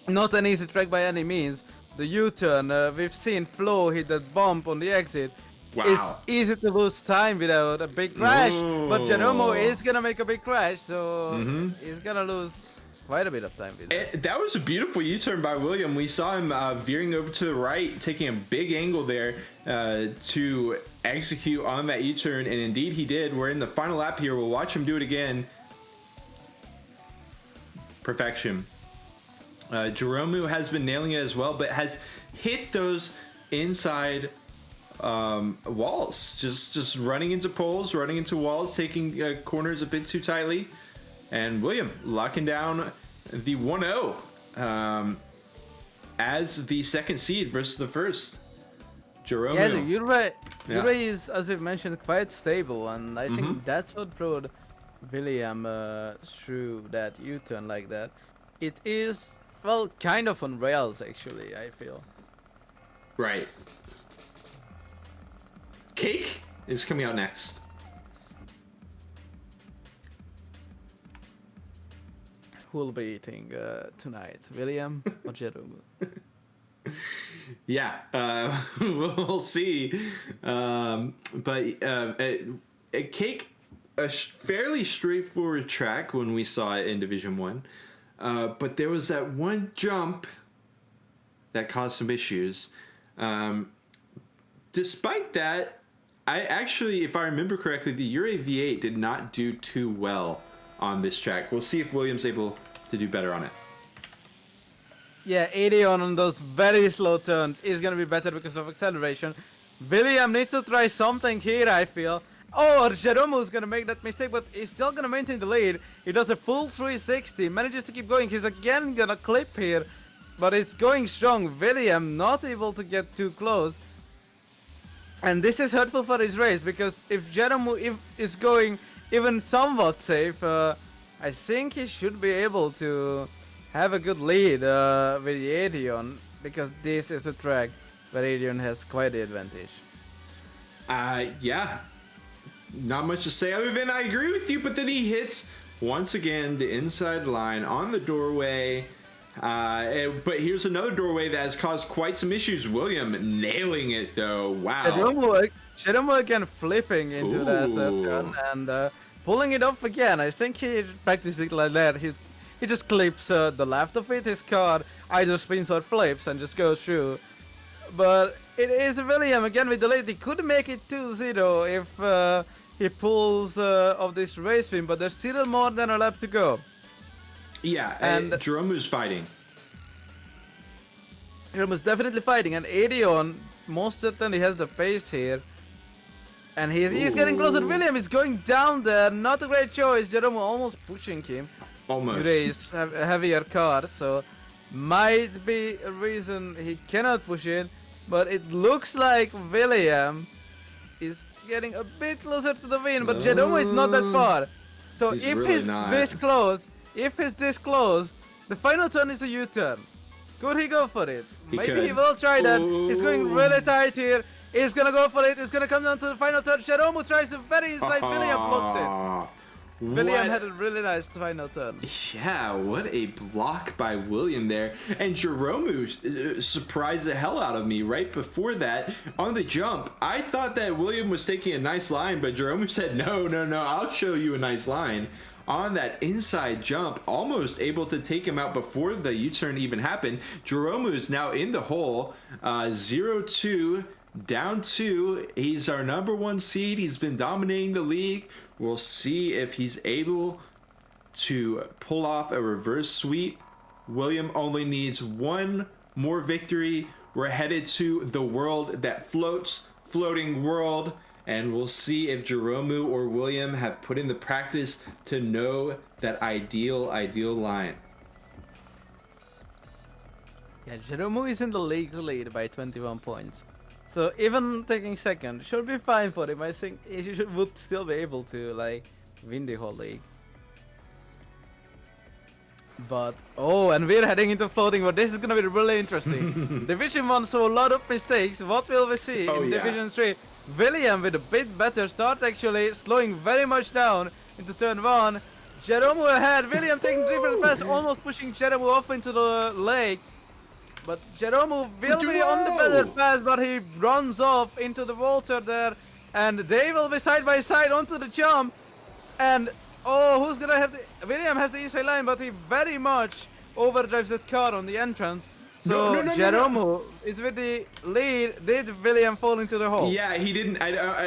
Not an easy track by any means. The U-turn, we've seen Flo hit that bump on the exit. Wow. It's easy to lose time without a big crash, but Jeromu is gonna make a big crash, so he's gonna lose quite a bit of time with it. That was a beautiful U-turn by William. We saw him veering over to the right, taking a big angle there to execute on that U-turn, and indeed he did. We're in the final lap here. We'll watch him do it again. Perfection. Jeromu has been nailing it as well, but has hit those inside walls, just running into poles, running into walls, taking corners a bit too tightly. And William locking down the 1-0 as the second seed versus the first. Jeromu. Yeah, the Ura is, as we've mentioned, quite stable, and I think that's what brought William through that U-turn like that. It is, well, kind of on rails actually, I feel. Right. Cake is coming out next. Who will be eating tonight, William or Jeromu? Yeah, we'll see. Cake, a fairly straightforward track when we saw it in Division 1. But there was that one jump that caused some issues. Despite that, I actually, if I remember correctly, the Ura V8 did not do too well on this track. We'll see if William's able to do better on it. Yeah, Addion on those very slow turns is gonna be better because of acceleration. William needs to try something here, I feel. Oh, Jeromu's gonna make that mistake, but he's still gonna maintain the lead. He does a full 360, manages to keep going. He's again gonna clip here, but it's going strong. William not able to get too close. And this is hurtful for his race, because if Jeromu is going even somewhat safe, I think he should be able to have a good lead with the Addion, because this is a track where Addion has quite the advantage. Yeah. Not much to say other than I agree with you, but then he hits once again the inside line on the doorway. But here's another doorway that has caused quite some issues. William nailing it though. Wow. Jeromu again flipping into that turn and pulling it off again. I think he practiced it like that. He just clips the left of it. His car either spins or flips and just goes through. But it is William again with the lead. He could make it 2-0 if he pulls off this race win, but there's still more than a lap to go. Yeah, and Jeromu's fighting. Jerome's definitely fighting, and Adion most certainly has the pace here. And he's getting closer. Ooh. William is going down there. Not a great choice. Jerome almost pushing him. Almost. Race a heavier car, so might be a reason he cannot push it. But it looks like William is getting a bit closer to the win, but Jerome is not that far. So He's if really he's not. this close, the final turn is a U-turn. Could he go for it? Maybe he could. will try that. He's going really tight here. He's gonna go for it. It's gonna come down to the final turn. Jerome tries the very inside. William blocks it. William had a really nice final turn. Yeah, what a block by William there. And Jerome surprised the hell out of me right before that on the jump. I thought that William was taking a nice line, but Jerome said, no, I'll show you a nice line. On that inside jump, almost able to take him out before the U-turn even happened. Jerome is now in the hole, 0-2. Down 2. He's our number 1 seed. He's been dominating the league. We'll see if he's able to pull off a reverse sweep. William only needs one more victory. We're headed to the world that floats, floating world, and we'll see if Jerome or William have put in the practice to know that ideal line. Yeah, Jerome is in the league lead by 21 points. So even taking second should be fine for him. I think he would still be able to like win the whole league. But and we're heading into floating, but this is gonna be really interesting. Division 1 saw a lot of mistakes. What will we see in Division 3? William with a bit better start actually, slowing very much down into turn 1. Jerome ahead, William taking different pass, almost pushing Jerome off into the lake. But Jerome will be on the better pass, but he runs off into the water there. And they will be side by side onto the jump. And who's gonna have the... William has the inside line, but he very much overdrives that car on the entrance. So Jerome is with the lead. Did William fall into the hole? Yeah, he didn't.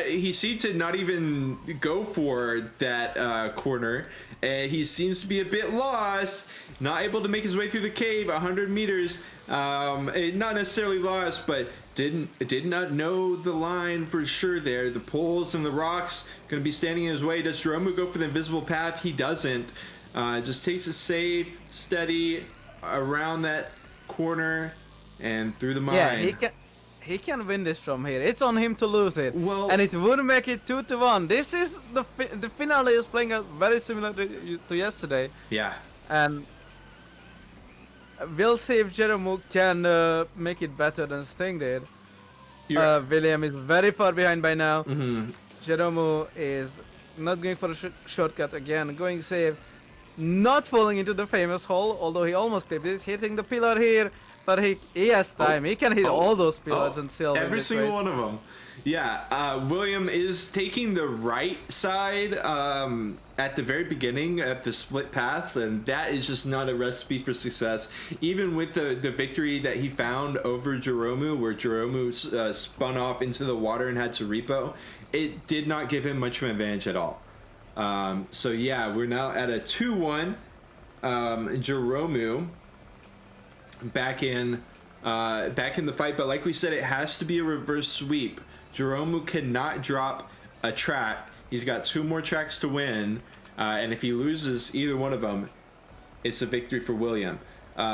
He seemed to not even go for that corner. He seems to be a bit lost, not able to make his way through the cave. 100 meters, not necessarily lost, but did not know the line for sure. There, the poles and the rocks going to be standing in his way. Does Jerome go for the invisible path? He doesn't. Just takes a safe, steady around that corner and through the mine. Yeah, he can win this from here. It's on him to lose it. Well, and it would make it 2-1. This is the finale is playing out very similar to yesterday. Yeah. And we'll see if Jerome can make it better than Sting did. William is very far behind by now. Jerome is not going for a shortcut again, going safe. Not falling into the famous hole, although he almost clipped it, hitting the pillar here, but he has time. He can hit all those pillars and still win every this single race. one of them. Yeah, William is taking the right side at the very beginning at the split paths, and that is just not a recipe for success. Even with the victory that he found over Jerome, where Jerome spun off into the water and had to repo, it did not give him much of an advantage at all. So yeah, we're now at a 2-1. Jerome back in the fight, but like we said, it has to be a reverse sweep. Jerome cannot drop a track. He's got 2 more tracks to win, and if he loses either one of them, it's a victory for William.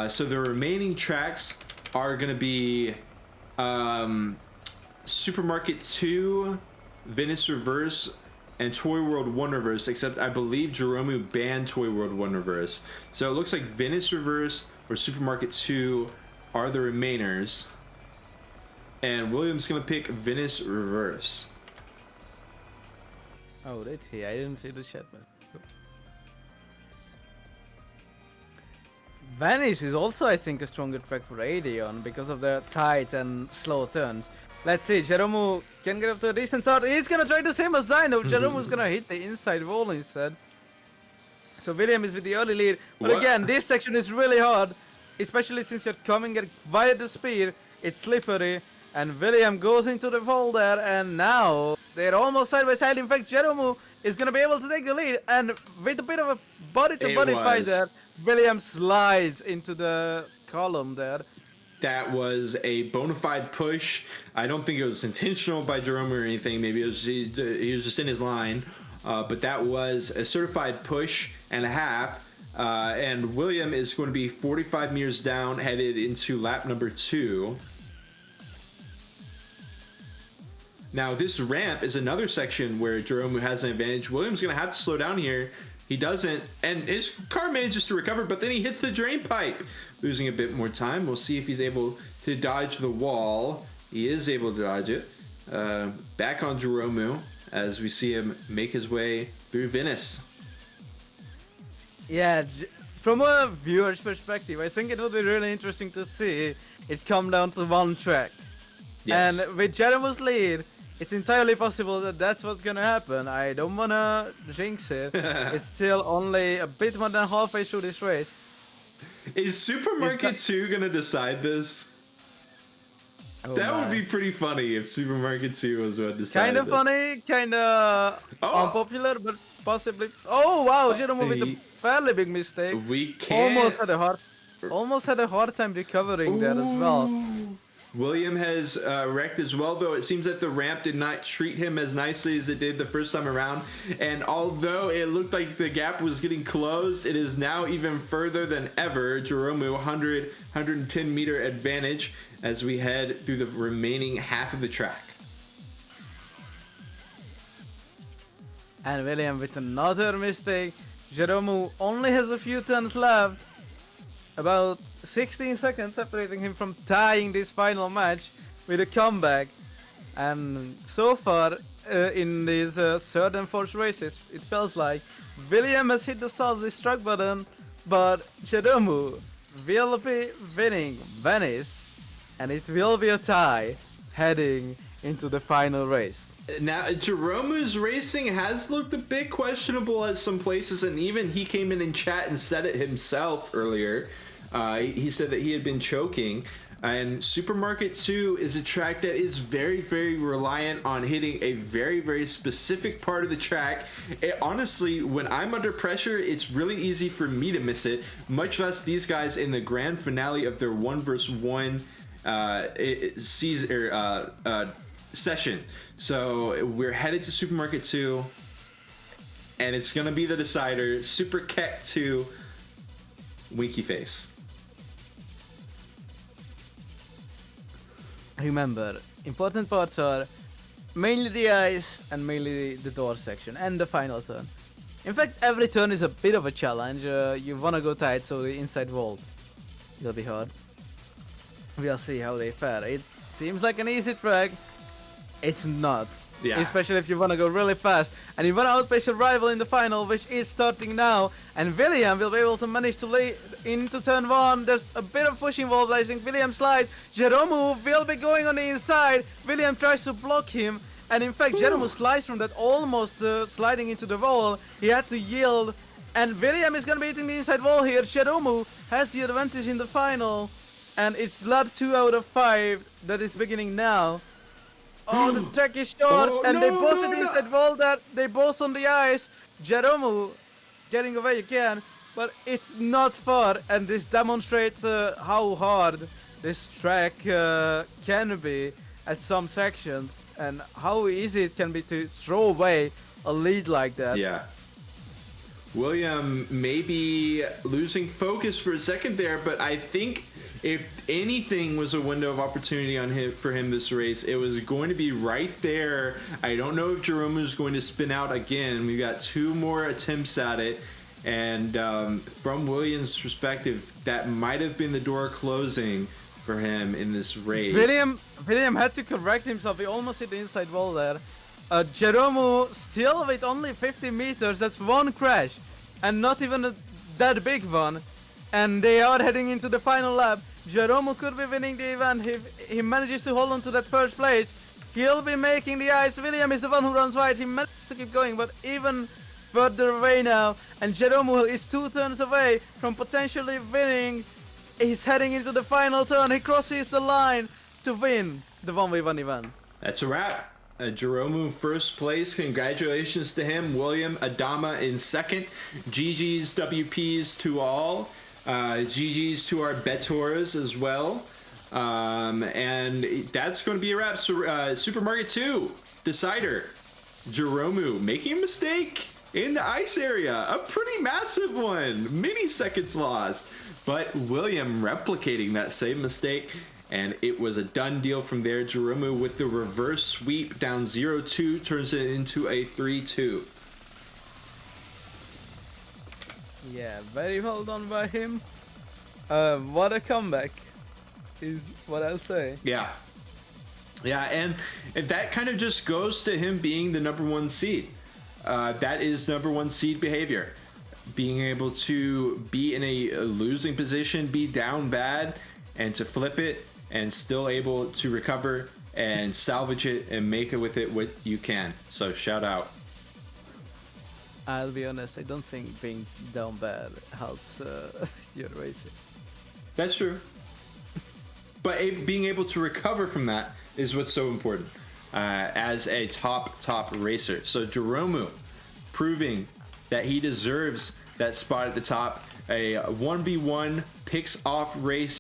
So the remaining tracks are going to be Supermarket 2, Venice Reverse, and Toy World 1 Reverse, except I believe Jerome banned Toy World 1 Reverse. So it looks like Venice Reverse or Supermarket 2 are the remainers. And William's going to pick Venice Reverse. Oh, did he? I didn't see the chat message. Venice is also, I think, a stronger track for Adion because of the tight and slow turns. Let's see, Jerome can get up to a decent start. He's gonna try the same as Zino. Jerome's gonna hit the inside wall instead. So William is with the early lead. But again, this section is really hard, especially since you're coming at via the speed. It's slippery, and William goes into the hole there, and now they're almost side by side. In fact, Jerome is gonna be able to take the lead, and with a bit of a body-to-body fight there, William slides into the column there. that was a bona fide push. I don't think it was intentional by Jerome or anything. Maybe it was he was just in his line. But that was a certified push and a half. And William is going to be 45 meters down, headed into lap number 2. Now, this ramp is another section where Jerome has an advantage. William's going to have to slow down here. He doesn't, and his car manages to recover, but then he hits the drain pipe, losing a bit more time. We'll see if he's able to dodge the wall. He is able to dodge it. Back on Jerome as we see him make his way through Venice. Yeah, from a viewer's perspective, I think it would be really interesting to see it come down to one track. Yes. And with Jerome's lead, it's entirely possible that that's what's gonna happen. I don't wanna jinx it. It's still only a bit more than halfway through this race. Is Supermarket 2 gonna decide this? Oh That my. would be pretty funny if Supermarket 2 was what decided Kind of this. funny, kind of unpopular, but possibly. Oh wow, Jerome with a fairly big mistake. We can't. Almost had a hard time recovering there as well. William has wrecked as well, though it seems that the ramp did not treat him as nicely as it did the first time around. And although it looked like the gap was getting closed, it is now even further than ever. Jerome 110 meter advantage as we head through the remaining half of the track. And William with another mistake. Jerome only has a few turns left. About 16 seconds separating him from tying this final match with a comeback. And so far in these third and fourth races, it feels like William has hit the self-destruct button, but Jerome will be winning Venice, and it will be a tie heading into the final race. Now, Jerome's racing has looked a bit questionable at some places, and even he came in chat and said it himself earlier. He said that he had been choking, and Supermarket 2 is a track that is very, very reliant on hitting a very, very specific part of the track. Honestly, when I'm under pressure, it's really easy for me to miss it, much less these guys in the grand finale of their 1v1 session. So we're headed to Supermarket 2, and it's going to be the decider. Super Keck 2, Winky Face. Remember, important parts are mainly the ice and mainly the door section and the final turn. In fact, every turn is a bit of a challenge. You wanna go tight, so the inside vault will be hard. We'll see how they fare. It seems like an easy track. It's not. Yeah. Especially if you want to go really fast and you want to outpace your rival in the final, which is starting now. And William will be able to manage to lay into turn 1. There's a bit of push involved. I think William slides. Jerome will be going on the inside. William tries to block him. And in fact, Jerome slides from that, almost sliding into the wall. He had to yield. And William is going to be hitting the inside wall here. Jerome has the advantage in the final. And it's lap 2 out of 5 that is beginning now. Oh, the track is short, and they both hit the inside wall that they both on the ice. Jerome getting away again, but it's not far, and this demonstrates how hard this track can be at some sections, and how easy it can be to throw away a lead like that. Yeah. William may be losing focus for a second there, but I think if anything was a window of opportunity on him for him this race, it was going to be right there. I don't know if Jerome is going to spin out again. We've got 2 more attempts at it, and from William's perspective, that might have been the door closing for him in this race. William had to correct himself. He almost hit the inside wall there. Jerome still with only 50 meters. That's one crash, and not even that big one. And they are heading into the final lap. Jerome could be winning the event if he manages to hold on to that first place. He'll be making the ice. William is the one who runs wide. He managed to keep going, but even further away now. And Jerome is 2 turns away from potentially winning. He's heading into the final turn. He crosses the line to win the 1v1 event. That's a wrap. Jerome first place. Congratulations to him. William Adama in second. GG's WPs to all. GG's to our bettors as well. And that's going to be a wrap. So, Supermarket 2 Decider. Jeromu making a mistake in the ice area. A pretty massive one. Many seconds lost. But William replicating that same mistake. And it was a done deal from there. Jeromu with the reverse sweep down 0-2 turns it into a 3-2. Yeah, very well done by him. What a comeback is what I'll say. Yeah. Yeah, and that kind of just goes to him being the number 1 seed. That is number 1 seed behavior. Being able to be in a losing position, be down bad, and to flip it, and still able to recover and salvage it and make it with it what you can. So shout out. I'll be honest, I don't think being down bad helps your racing. That's true. But being able to recover from that is what's so important as a top racer. So Jeromu proving that he deserves that spot at the top. A 1v1 picks off race